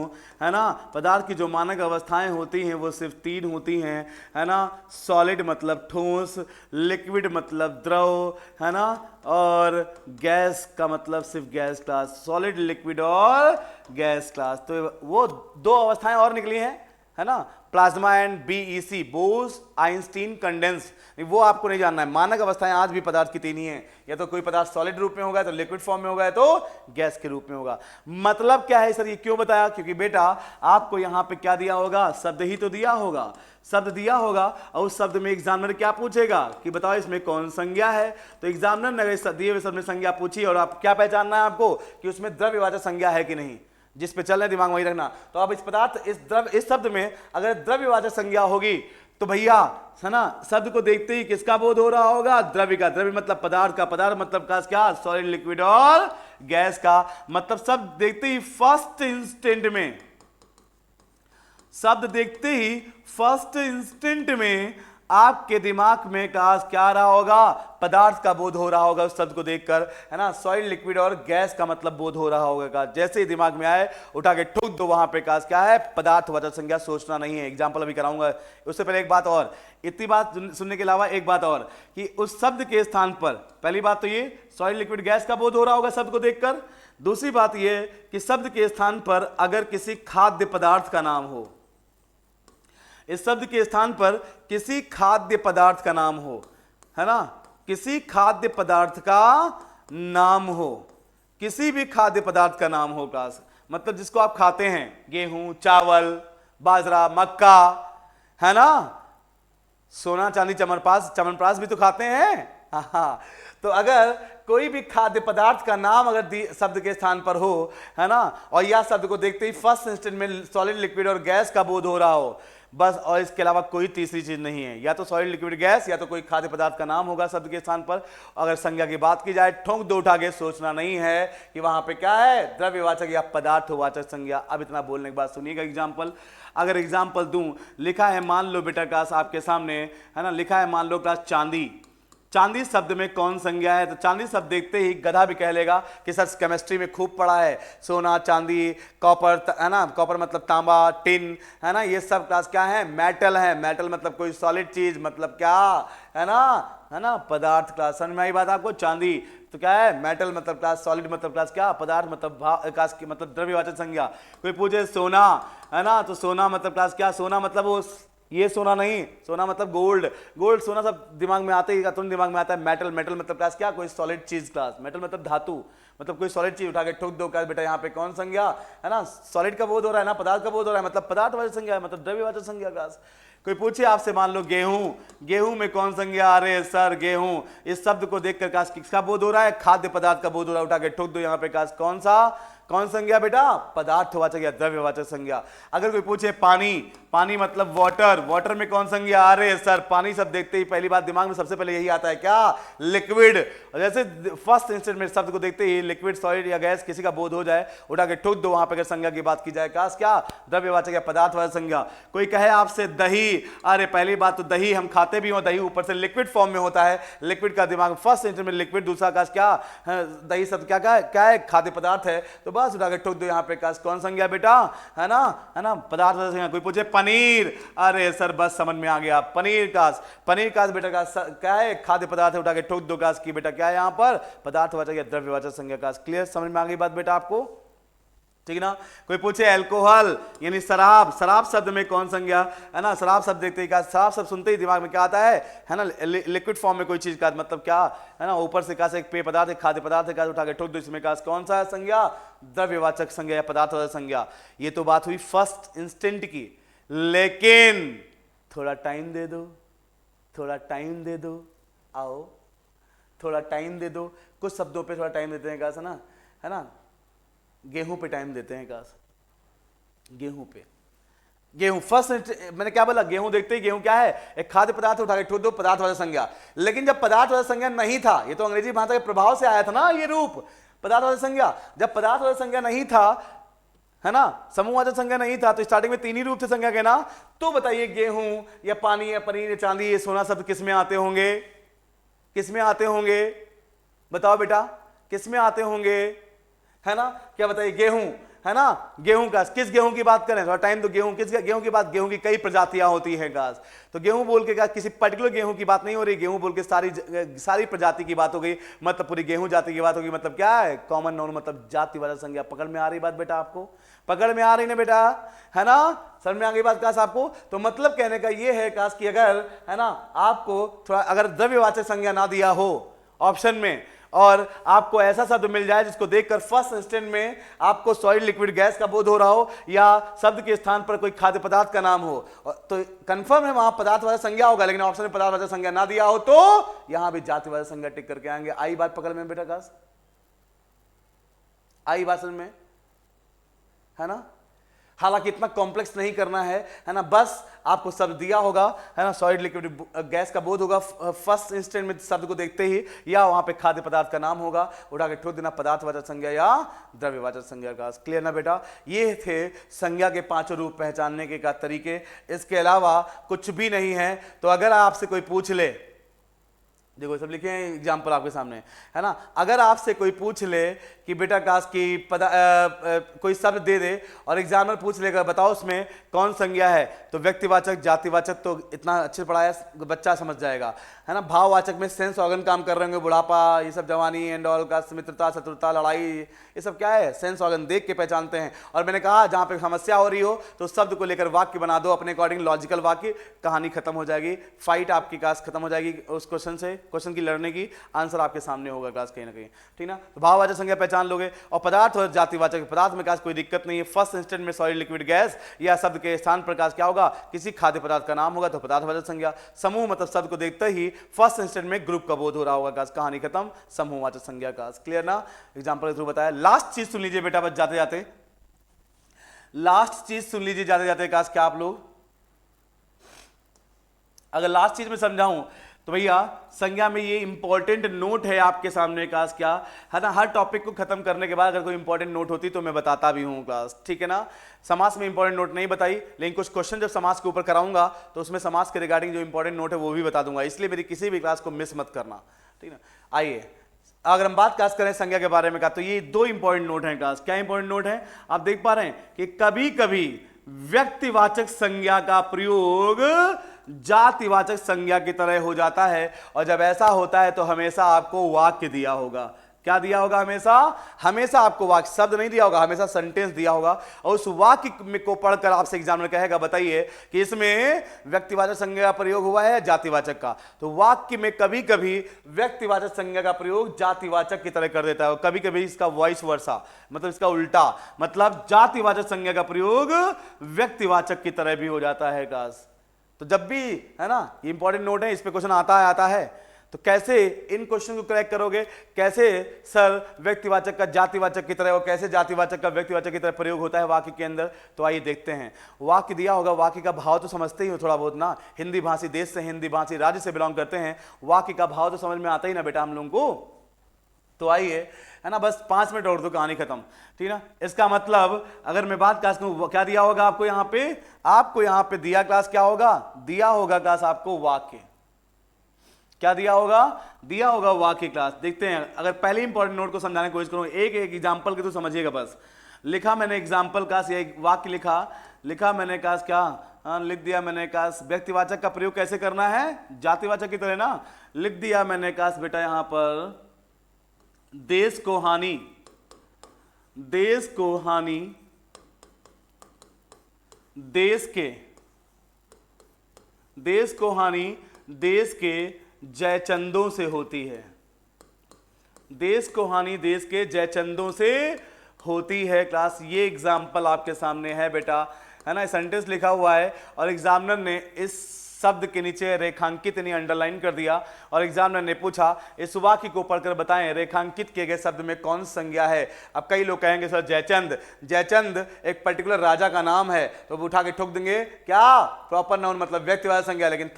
है ना, पदार्थ की जो मानक अवस्थाएं होती हैं वो सिर्फ तीन होती हैं, है ना। सॉलिड मतलब ठोस, लिक्विड मतलब द्रव, है ना, और गैस का मतलब सिर्फ गैस क्लास, सॉलिड, लिक्विड और गैस क्लास। तो वो दो अवस्थाएं और निकली हैं, है ना, plasma and BEC, Bose Einstein condense. वो आपको नहीं जानना है। मानक अवस्थाएं आज भी पदार्थ की तीन ही हैं, या तो कोई पदार्थ सॉलिड रूप में होगा, तो लिक्विड फॉर्म में होगा, तो गैस के रूप में होगा। मतलब क्या है सर, ये क्यों बताया, क्योंकि बेटा आपको यहां पे क्या दिया होगा, शब्द ही तो दिया होगा, शब्द दिया होगा, और उस शब्द में एग्जामिनर क्या पूछेगा कि बताओ इसमें कौन संज्ञा है। तो एग्जामिनर ने दिए हुए शब्द में संज्ञा पूछी, और आप क्या पहचानना है आपको कि उसमें द्रव्यवाचक संज्ञा है कि नहीं, जिस पे चल रहे दिमाग वही रखना। तो अब इस पदार्थ, इस शब्द में अगर द्रव्यवाचक संज्ञा होगी तो भैया, है ना, शब्द को देखते ही किसका बोध हो रहा होगा, द्रव्य का। द्रव्य मतलब पदार्थ का, पदार्थ मतलब का क्या, सॉलिड, लिक्विड और गैस का। मतलब शब्द देखते ही फर्स्ट इंस्टेंट में, शब्द देखते ही फर्स्ट इंस्टेंट में आपके दिमाग में क्या रहा होगा, पदार्थ का बोध हो रहा होगा उस शब्द को देखकर, है ना। सॉलिड, लिक्विड और गैस का मतलब बोध हो रहा होगा। जैसे ही दिमाग में आए उठा के ठोक दो, वहां पे क्या है, पदार्थवाचक संज्ञा, सोचना नहीं है। एग्जांपल अभी कराऊंगा। उससे पहले एक बात और, इतनी बात सुनने के अलावा एक बात और, कि उस शब्द के स्थान पर, पहली बात तो ये सॉलिड, लिक्विड, गैस का बोध हो रहा होगा शब्द को देखकर। दूसरी बात ये कि शब्द के स्थान पर अगर किसी खाद्य पदार्थ का नाम हो, इस शब्द के स्थान पर किसी खाद्य पदार्थ का नाम हो, है ना, किसी खाद्य पदार्थ का नाम हो, किसी भी खाद्य पदार्थ का नाम हो क्लास, मतलब जिसको आप खाते हैं, गेहूं, चावल, बाजरा, मक्का, है ना, सोना, चांदी, चमनप्राश भी तो खाते हैं। हाँ, तो अगर कोई भी खाद्य पदार्थ का नाम अगर शब्द के स्थान पर हो, है ना, और यह शब्द को देखते ही फर्स्ट इंस्टेंट में सॉलिड, लिक्विड और गैस का बोध हो रहा हो, बस, और इसके अलावा कोई तीसरी चीज नहीं है, या तो सॉलिड लिक्विड गैस या तो कोई खाद्य पदार्थ का नाम होगा शब्द के स्थान पर। अगर संज्ञा की बात की जाए, ठोंक दो उठा के, सोचना नहीं है कि वहां पे क्या है, द्रव्यवाचक या पदार्थवाचक संज्ञा। अब इतना बोलने के बाद सुनिएगा एग्जाम्पल। अगर एग्जाम्पल दूं, लिखा है मान लो बेटा क्लास आपके सामने, है ना, लिखा है मान लो क्लास चांदी। चांदी शब्द में कौन संज्ञा है? तो चांदी शब्द देखते ही गधा भी कह लेगा कि सर केमिस्ट्री में खूब पढ़ा है, सोना, चांदी, कॉपर, है ना, कॉपर मतलब तांबा, टिन, है ना, ये सब क्लास क्या है, मेटल है। मेटल मतलब कोई सॉलिड चीज, मतलब क्या है ना, पदार्थ। क्लास समझ में आई बात आपको? चांदी तो क्या है, मेटल मतलब क्लास, सॉलिड मतलब क्लास क्या, पदार्थ मतलब क्लास की मतलब द्रव्यवाचक संज्ञा। कोई पूछे सोना, है ना, तो सोना मतलब क्लास क्या, सोना मतलब वो ये सोना नहीं, सोना मतलब गोल्ड। गोल्ड सोना सब दिमाग में आते ही तुरंत दिमाग में आता है। मेटल, मेटल मतलब क्लास क्या, कोई सॉलिड चीज। क्लास मेटल मतलब धातु, मतलब कोई सॉलिड चीज उठा के ठोक दो क्लास बेटा, यहाँ पे कौन संज्ञा है ना, सॉलिड का बोध हो रहा है ना, पदार्थ का बोध हो रहा है, मतलब पदार्थवाचक संज्ञा है, मतलब द्रव्यवाचक संज्ञा। क्लास कोई पूछे आपसे मान लो गेहूं, गेहूं में कौन संज्ञा? अरे सर गेहूं, इस शब्द को देखकर काश किसका बोध हो रहा है, खाद्य पदार्थ का बोध हो रहा है, उठा के ठोक दो यहाँ पे काश कौन सा, कौन संज्ञा बेटा, पदार्थवाचक या द्रव्यवाचक संज्ञा। अगर कोई पूछे पानी, पानी मतलब वाटर, वाटर में कौन संज्ञा? अरे सर पानी सब देखते ही पहली बात दिमाग में सबसे पहले यही आता है क्या, लिक्विड। जैसे फर्स्ट इंस्टेंट में शब्द को देखते ही लिक्विड, सॉलिड या गैस किसी का बोध हो जाए, उठा के ठोक दो वहां पर। अगर संज्ञा की बात की जाए क्या, द्रव्यवाचक या पदार्थवाचक संज्ञा। कोई कहे आपसे दही, अरे पहली बात तो दही हम खाते भी हो, दही ऊपर से लिक्विड फॉर्म में होता है, लिक्विड का दिमाग फर्स्ट इंस्टेंट में लिक्विड। दूसरा का क्या, दही शब्द क्या है, खाद्य पदार्थ है। तो बस उठा के ठोक दो यहाँ पे काश कौन संज्ञा बेटा, है ना, पदार्थ संज्ञा। कोई पूछे पनीर, अरे सर बस समझ में आ गया, पनीर काश, पनीर काश बेटा का क्या है, खाद्य पदार्थ है, उठा के ठोक दो काश की बेटा क्या है यहाँ पर, पदार्थवाचक या द्रव्यवाचक संज्ञा। काश क्लियर, समझ में आ गई बात बेटा आपको? ठीक ना। कोई पूछे अल्कोहल यानी शराब, शराब शब्द में कौन संज्ञा, है ना, शराब शब्द देखते ही क्या, शराब शब्द सुनते ही दिमाग में क्या आता है ना, लिक्विड फॉर्म में कोई चीज का, मतलब क्या है ना, ऊपर से एक पेय पदार्थ है, खाद्य पदार्थ है, उठा के ठोक दो, इसमें का कौन सा संज्ञा, द्रव्यवाचक संज्ञा या पदार्थवाचक संज्ञा। ये तो बात हुई फर्स्ट इंस्टेंट की, लेकिन थोड़ा टाइम दे दो, थोड़ा टाइम दे दो, आओ थोड़ा टाइम दे दो, कुछ शब्दों पे थोड़ा टाइम देते हैं का, है ना, गेहूं पे टाइम देते हैं काश, गेहूं पे, गेहूं फर्स्ट मैंने क्या बोला, गेहूं देखते ही गेहूं क्या है, एक खाद्य पदार्थ उठा के ठोक दो, पदार्थवाचक संज्ञा। लेकिन जब पदार्थवाचक संज्ञा नहीं था, ये तो अंग्रेजी भाषा के प्रभाव से आया था ना ये रूप, पदार्थवाचक संज्ञा। जब पदार्थवाचक संज्ञा नहीं था, है ना, समूहवाचक संज्ञा नहीं था, तो स्टार्टिंग में तीन ही रूप थे संज्ञा के ना। तो बताइए गेहूं या पानी या पनीर या चांदी या सोना शब्द किस में आते होंगे, किस में आते होंगे, बताओ बेटा किस में आते होंगे, है ना, क्या बताइए, गेहूं, है ना, गेहूं का किस गेहूं की बात करें, थोड़ा टाइम तो गेहूं, किस गेहूं की बात, गेहूं की कई प्रजातियां होती हैं गास, तो गेहूं बोल के किसी पर्टिकुलर गेहूं की बात नहीं हो रही, गेहूं बोल के सारी प्रजाति की बात हो गई, मतलब पूरी गेहूं जाति की बात होगी, मतलब क्या है, कॉमन नाउन मतलब जातिवाचक संज्ञा। पकड़ में आ रही बात बेटा आपको, पकड़ में आ रही ना बेटा, है ना, समझ में आ गई बात काश आपको? तो मतलब कहने का ये है काश कि अगर, है ना, आपको थोड़ा अगर द्रव्यवाचक संज्ञा ना दिया हो ऑप्शन में, और आपको ऐसा शब्द मिल जाए जिसको देखकर फर्स्ट इंस्टेंट में आपको सॉलिड लिक्विड गैस का बोध हो रहा हो, या शब्द के स्थान पर कोई खाद्य पदार्थ का नाम हो, तो कंफर्म है वहां पदार्थवाचक संज्ञा होगा। लेकिन ऑप्शन में पदार्थवाचक संज्ञा ना दिया हो तो यहां भी जातिवाचक संज्ञा टिक करके आएंगे। आई बात पकड़ में बेटा काश, आई बात समझ में, है ना। हालांकि इतना कॉम्प्लेक्स नहीं करना है ना, बस आपको शब्द दिया होगा, है ना, सॉलिड लिक्विड गैस का बोध होगा फर्स्ट इंस्टेंट में शब्द को देखते ही, या वहां पे खाद्य पदार्थ का नाम होगा, उठा के ठोक देना पदार्थवाचक संज्ञा या द्रव्यवाचक संज्ञा का। क्लियर ना बेटा? ये थे संज्ञा के पांचों रूप पहचानने के का तरीके, इसके अलावा कुछ भी नहीं है। तो अगर आपसे कोई पूछ ले, देखो सब लिखे हैं एग्जाम्पल आपके सामने, है ना, अगर आपसे कोई पूछ ले कि बेटा काश की कोई शब्द दे दे और एग्जामिनर पूछ लेगा बताओ उसमें कौन संज्ञा है, तो व्यक्तिवाचक, जातिवाचक तो इतना अच्छे पढ़ाया बच्चा समझ जाएगा, है ना। भाववाचक में सेंस ऑर्गन काम कर रहे होंगे, बुढ़ापा, ये सब, जवानी एंड ऑल का, मित्रता, शत्रुता, लड़ाई, ये सब क्या है, सेंस ऑर्गन देख के पहचानते हैं। और मैंने कहा जहां पे समस्या हो रही हो तो शब्द को लेकर वाक्य बना दो अपने अकॉर्डिंग, लॉजिकल वाक्य, कहानी खत्म हो जाएगी, फाइट आपकी क्लास खत्म हो जाएगी उस क्वेश्चन से, क्वेश्चन की लड़ने की आंसर आपके सामने होगा क्लास कहीं ना कहीं, ठीक ना। तो भाववाचक संज्ञा पहचान लोगे। और पदार्थ और जातिवाचक, पदार्थ में क्लास कोई दिक्कत नहीं है, फर्स्ट इंस्टेंट में सॉलिड लिक्विड गैस या शब्द के स्थान पर क्लास क्या होगा, किसी खाद्य पदार्थ का नाम होगा तो पदार्थवाचक संज्ञा। समूह मतलब शब्द को देखते ही फर्स्ट इंस्टेंट में ग्रुप का बोध हो रहा होगा क्लास, कहानी खत्म, समूहवाचक संज्ञा क्लास। क्लियर ना? एग्जांपल के थ्रू बताया। लास्ट चीज सुन लीजिए बेटा बस जाते जाते, लास्ट चीज सुन लीजिए जाते जाते क्लास, क्या आप लोग अगर लास्ट चीज में समझाऊं तो भैया संज्ञा में ये इंपॉर्टेंट नोट है आपके सामने क्लास, क्या है ना, हर टॉपिक को खत्म करने के बाद अगर कोई इंपॉर्टेंट नोट होती तो मैं बताता भी हूँ क्लास, ठीक है ना। समास में इंपॉर्टेंट नोट नहीं बताई, लेकिन कुछ क्वेश्चन जब समास के ऊपर कराऊंगा तो उसमें समास के रिगार्डिंग जो इंपॉर्टेंट नोट है वो भी बता दूंगा, इसलिए मेरी किसी भी क्लास को मिस मत करना, ठीक है ना। आइए अगर हम बात क्लास करें संज्ञा के बारे में का, तो ये दो इंपॉर्टेंट नोट हैं क्लास। क्या इंपॉर्टेंट नोट है, आप देख पा रहे हैं कि कभी कभी व्यक्तिवाचक संज्ञा का प्रयोग जातिवाचक संज्ञा की तरह हो जाता है, और जब ऐसा होता है तो हमेशा आपको वाक्य दिया होगा। क्या दिया होगा, हमेशा हमेशा आपको वाक्य, शब्द नहीं दिया होगा, हमेशा सेंटेंस दिया होगा, और उस वाक्य को पढ़कर आपसे एग्जामिनर कहेगा बताइए कि इसमें व्यक्तिवाचक संज्ञा का प्रयोग हुआ है या जातिवाचक का। तो वाक्य में कभी कभी व्यक्तिवाचक संज्ञा का प्रयोग जातिवाचक की तरह कर देता है, कभी कभी इसका वॉइस वर्सा, मतलब इसका उल्टा, मतलब जातिवाचक संज्ञा का प्रयोग व्यक्तिवाचक की तरह भी हो जाता है क्लास। तो जब भी, है ना, ये इंपॉर्टेंट नोट है, इस पे क्वेश्चन आता है, तो कैसे इन क्वेश्चन को क्रैक करोगे, कैसे सर व्यक्तिवाचक का जातिवाचक की तरह और कैसे जातिवाचक का व्यक्तिवाचक की तरह प्रयोग होता है वाक्य के अंदर। तो आइए देखते हैं। वाक्य दिया होगा, वाक्य का भाव तो समझते ही हो थोड़ा बहुत ना, हिंदी भाषी देश से, हिंदी भाषी राज्य से बिलोंग करते हैं, वाक्य का भाव तो समझ में आता ही ना बेटा हम लोगों को। तो आइए, है ना, बस 5 मिनट और दो, कहानी खत्म, ठीक है ना। इसका मतलब अगर मैं बात क्लास में, क्या दिया होगा आपको यहाँ पे दिया क्लास, क्या होगा, दिया होगा क्लास आपको वाक्य। क्या दिया होगा वाक्य क्लास। देखते हैं, अगर पहले इंपॉर्टेंट नोट को समझाने की कोशिश करूं, एक एग्जांपल के तो समझिएगा बस। लिखा मैंने एग्जांपल क्लास, ये वाक्य लिखा मैंने क्लास, क्या लिख दिया मैंने क्लास, व्यक्तिवाचक का प्रयोग कैसे करना है, जातिवाचक की तरह ना। लिख दिया मैंने क्लास बेटा यहां पर, देश को हानि, देश को हानि देश के जयचंदों से होती है। देश को हानि देश के जयचंदों से होती है क्लास। ये एग्जाम्पल आपके सामने है बेटा, है ना, सेंटेंस लिखा हुआ है और एग्जामिनर ने इस शब्द के नीचे रेखांकित यानी अंडरलाइन कर दिया, और एग्जामिनर ने पूछा इस वाक्य को पढ़कर बताएं रेखांकित किए गए शब्द में कौन संज्ञा है। अब कई लोग कहेंगे सर जयचंद एक पर्टिकुलर राजा का नाम है, तो उठा के ठोक देंगे क्या, प्रॉपर नाउन मतलब व्यक्तिवाचक संज्ञा। लेकिन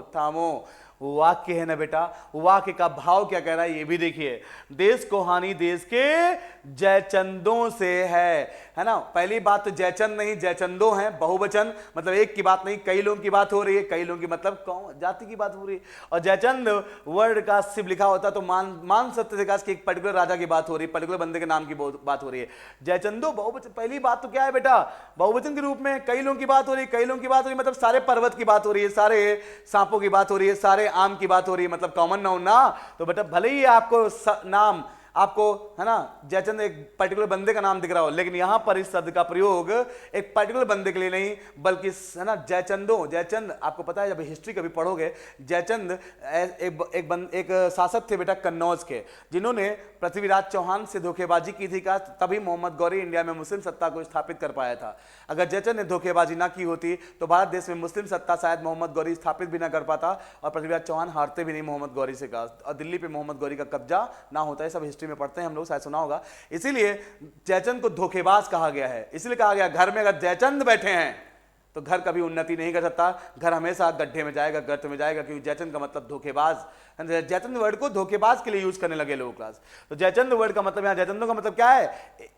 थामो, वाक्य है ना बेटा, वाक्य का भाव क्या कह रहा है ये भी देखिए। देश को हानि देश के जयचंदों से है ना। पहली बात तो जयचंद नहीं जयचंदों हैं, बहुवचन, मतलब एक की बात नहीं, कई लोगों की बात हो रही है, कई लोगों की मतलब कौन जाति की बात हो रही है। और जयचंद वर्ड का सिर्फ लिखा होता तो मान सकते थे कि एक पर्टिकुलर राजा की बात हो रही है, पर्टिकुलर बंदे के नाम की बात हो रही है। जयचंदो बहुवचन, पहली बात तो क्या है बेटा, बहुवचन के रूप में कई लोगों की बात हो रही है, मतलब सारे पर्वत की बात हो रही है, सारे सांपों की बात हो रही है, सारे आम की बात हो रही है, मतलब कॉमन नाउन ना। तो बेटा भले ही आपको नाम, आपको, है ना, जयचंद एक पर्टिकुलर बंदे का नाम दिख रहा हो, लेकिन यहां पर इस शब्द का प्रयोग एक पर्टिकुलर बंदे के लिए नहीं, बल्कि, है ना, जयचंद आपको पता है, जब हिस्ट्री कभी पढ़ोगे, जयचंद एक शासक थे बेटा कन्नौज के, जिन्होंने पृथ्वीराज चौहान से धोखेबाजी की थी का, तभी मोहम्मद गौरी इंडिया में मुस्लिम सत्ता को स्थापित कर पाया था। अगर जयचंद ने धोखेबाजी ना की होती तो भारत देश में मुस्लिम सत्ता शायद मोहम्मद गौरी स्थापित भी ना कर पाता, और पृथ्वीराज चौहान हारते भी नहीं मोहम्मद गौरी से का, और दिल्ली पे मोहम्मद गौरी का कब्जा ना होता है। सब हिस्ट्री में पढ़ते हैं हम लोग, शायद सुना होगा। इसीलिए जयचंद को धोखेबाज कहा गया है। इसलिए कहा गया घर में अगर जयचंद बैठे हैं तो घर कभी उन्नति नहीं कर सकता, घर हमेशा गड्ढे में जाएगा, गर्त में जाएगा, क्योंकि जयचंद का मतलब धोखेबाज। जयचंद वर्ड को धोखेबाज के लिए यूज करने लगे लोग क्लास। तो जयचंद वर्ड का मतलब, यहाँ जयचंदों का मतलब क्या है,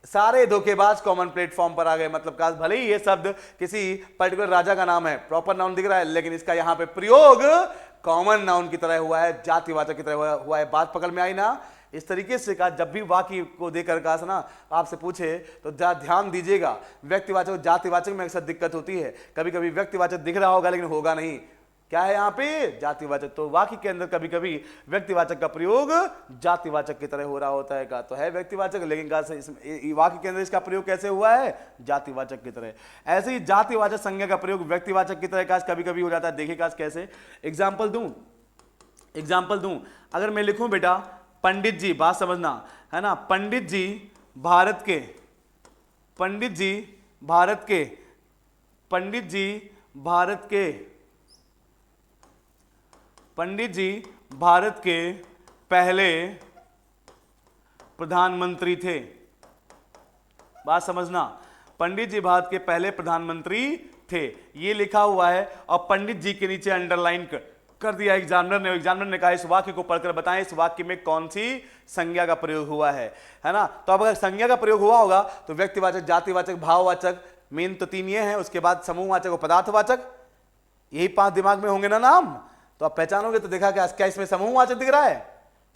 सारे धोखेबाज कॉमन प्लेटफॉर्म पर आ गए। मतलब क्लास भले ही ये शब्द किसी पर्टिकुलर राजा का नाम है, प्रॉपर नाउन दिख रहा है, लेकिन इसका यहाँ पे प्रयोग कॉमन नाउन की तरह हुआ है, जातिवाचक की तरह हुआ है। बात पकड़ में आई ना। इस तरीके से कहा, जब भी वाक्य को देकर कहा ना आपसे पूछे तो ध्यान दीजिएगा, व्यक्तिवाचक जातिवाचक में अक्सर दिक्कत होती है। कभी कभी व्यक्तिवाचक दिख रहा होगा लेकिन होगा नहीं, क्या है यहाँ पे, जातिवाचक। तो वाक्य के अंदर कभी कभी व्यक्तिवाचक का प्रयोग जातिवाचक की तरह हो रहा होता है का, तो है व्यक्तिवाचक, लेकिन वाक्य के अंदर इसका प्रयोग कैसे हुआ है, जातिवाचक की तरह। ऐसे ही जातिवाचक संज्ञा का प्रयोग व्यक्तिवाचक की तरह का कभी कभी हो जाता है। देखिए कैसे, एग्जाम्पल दूं, अगर मैं लिखूं बेटा पंडित जी, बात समझना, है ना, पंडित जी भारत के पहले प्रधानमंत्री थे। बात समझना, पंडित जी भारत के पहले प्रधानमंत्री थे, ये लिखा हुआ है और पंडित जी के नीचे अंडरलाइन कर दिया एग्जामिनर ने कहा इस वाक्य को पढ़कर बताएं इस वाक्य में कौन सी संज्ञा का प्रयोग हुआ है ना। तो अब अगर संज्ञा का प्रयोग हुआ होगा तो व्यक्तिवाचक, जातिवाचक, भाववाचक, मेन तो 3 ये हैं, उसके बाद समूहवाचक और पदार्थवाचक, यही 5 दिमाग में होंगे ना नाम, तो आप पहचानोगे। तो देखा क्या इसमें समूहवाचक दिख रहा है,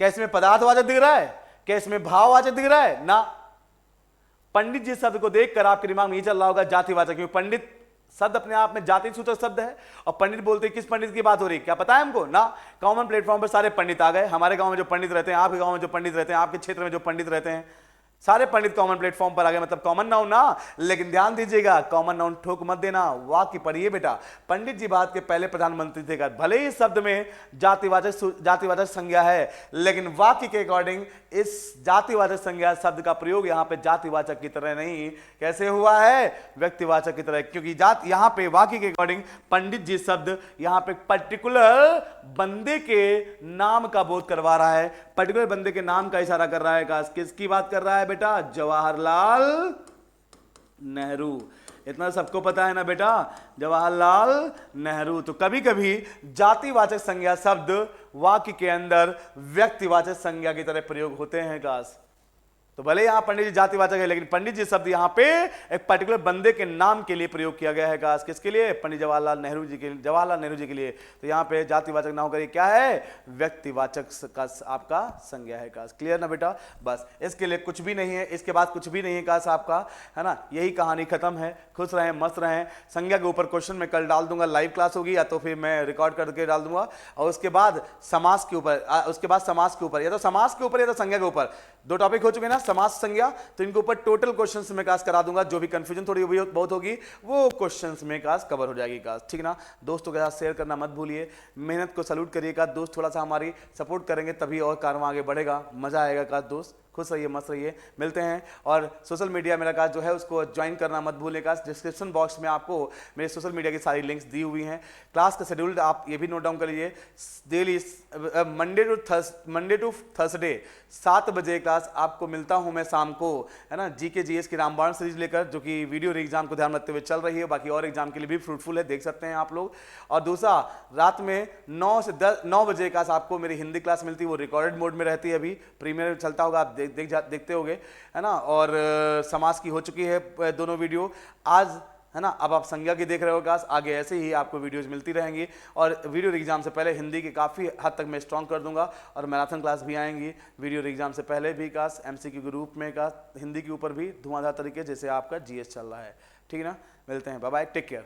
क्या इसमें पदार्थवाचक दिख रहा है, क्या इसमें भाववाचक दिख रहा है ना। पंडित जी शब्द को देखकर आपके दिमाग में ये चल रहा होगा जातिवाचक, क्योंकि पंडित शब्द अपने आप में जाति सूचक शब्द है और पंडित बोलते किस पंडित की बात हो रही है क्या पता है हमको ना। कॉमन प्लेटफॉर्म पर सारे पंडित आ गए, हमारे गांव में जो पंडित रहते हैं, आपके गांव में जो पंडित रहते हैं, आपके क्षेत्र में जो पंडित रहते हैं, सारे पंडित कॉमन प्लेटफॉर्म पर आ गए, मतलब कॉमन नाउन ना। लेकिन ध्यान दीजिएगा कॉमन नाउन ठोक मत देना, वाक्य पढ़िए बेटा। पंडित जी भारत के पहले प्रधानमंत्री थे, भले ही शब्द में जातिवाचक संज्ञा है, लेकिन वाक्य के अकॉर्डिंग इस जातिवाचक संज्ञा शब्द का प्रयोग यहां पे जातिवाचक की तरह नहीं, कैसे हुआ है, व्यक्तिवाचक की तरह। क्योंकि जात यहां पे वाक्य के अकॉर्डिंग पंडित जी शब्द यहां पे पर्टिकुलर बंदे के नाम का बोध करवा रहा है, पर्टिकुलर बंदे के नाम का इशारा कर रहा है। किसकी बात कर रहा है बेटा, जवाहरलाल नेहरू। इतना सबको पता है ना बेटा, जवाहरलाल नेहरू। तो कभी कभी जातिवाचक संज्ञा शब्द वाक्य के अंदर व्यक्तिवाचक संज्ञा की तरह प्रयोग होते हैं काश। तो भले यहां पंडित जी जातिवाचक है, लेकिन पंडित जी शब्द यहां पे एक पर्टिकुलर बंदे के नाम के लिए प्रयोग किया गया है काश। किसके लिए, पंडित जवाहरलाल नेहरू जी के लिए। तो यहां पे जातिवाचक ना होकर क्या है, व्यक्तिवाचक का आपका संज्ञा है काश। क्लियर ना बेटा, बस इसके लिए कुछ भी नहीं है, इसके बाद कुछ भी नहीं है काश आपका, है ना। यही कहानी खत्म है। खुश रहें, मस्त रहें। संज्ञा के ऊपर क्वेश्चन मैं कल डाल दूंगा, लाइव क्लास होगी या तो फिर मैं रिकॉर्ड करके डाल दूंगा। और उसके बाद समास के ऊपर, या तो समास के ऊपर या तो संज्ञा के ऊपर, 2 टॉपिक हो चुके ना, समास संज्ञा। तो इनके ऊपर टोटल क्वेश्चंस में काश करा दूंगा, जो भी कंफ्यूजन थोड़ी बहुत होगी वो क्वेश्चंस में काश कवर हो जाएगी काश, ठीक ना। दोस्तों के साथ शेयर करना मत भूलिए, मेहनत को सैल्यूट करिएगा दोस्त, थोड़ा सा हमारी सपोर्ट करेंगे तभी और कारवां आगे बढ़ेगा, मजा आएगा काश दोस्त। खुश रहिए, मस्त रहिए, मिलते हैं। और सोशल मीडिया मेरा काश जो है उसको ज्वाइन करना मत भूलिएगा। डिस्क्रिप्शन बॉक्स में आपको मेरे सोशल मीडिया की सारी लिंक्स दी हुई हैं। क्लास का शेड्यूल आप ये भी नोट डाउन कर लीजिए, डेली मंडे टू थर्सडे 7 बजे क्लास आपको मिलता हूं मैं शाम को, है ना। जीके जीएस की रामबाण सीरीज लेकर, जो कि वीडियो एग्जाम को ध्यान रखते हुए चल रही है, बाकी और एग्जाम के लिए भी फ्रूटफुल है, देख सकते हैं आप लोग। और दूसरा, रात में 9 बजे क्लास आपको मेरी हिंदी क्लास मिलती है, वो रिकॉर्डेड मोड में रहती है, अभी प्रीमियर चलता होगा, आप देखते होगे, है ना। और समास की हो चुकी है दोनों वीडियो आज, है ना। अब आप संज्ञा की देख रहे हो काश, आगे ऐसे ही आपको वीडियोस मिलती रहेंगी। और वीडियो एग्जाम से पहले हिंदी की काफ़ी हद तक मैं स्ट्रॉन्ग कर दूंगा, और मैराथन क्लास भी आएंगी वीडियो एग्जाम से पहले भी काश, एमसीक्यू के रूप में काश, हिंदी के ऊपर भी धुआंधार तरीके जैसे आपका जीएस चल रहा है, ठीक है ना। मिलते हैं, बाय बाय, टेक केयर।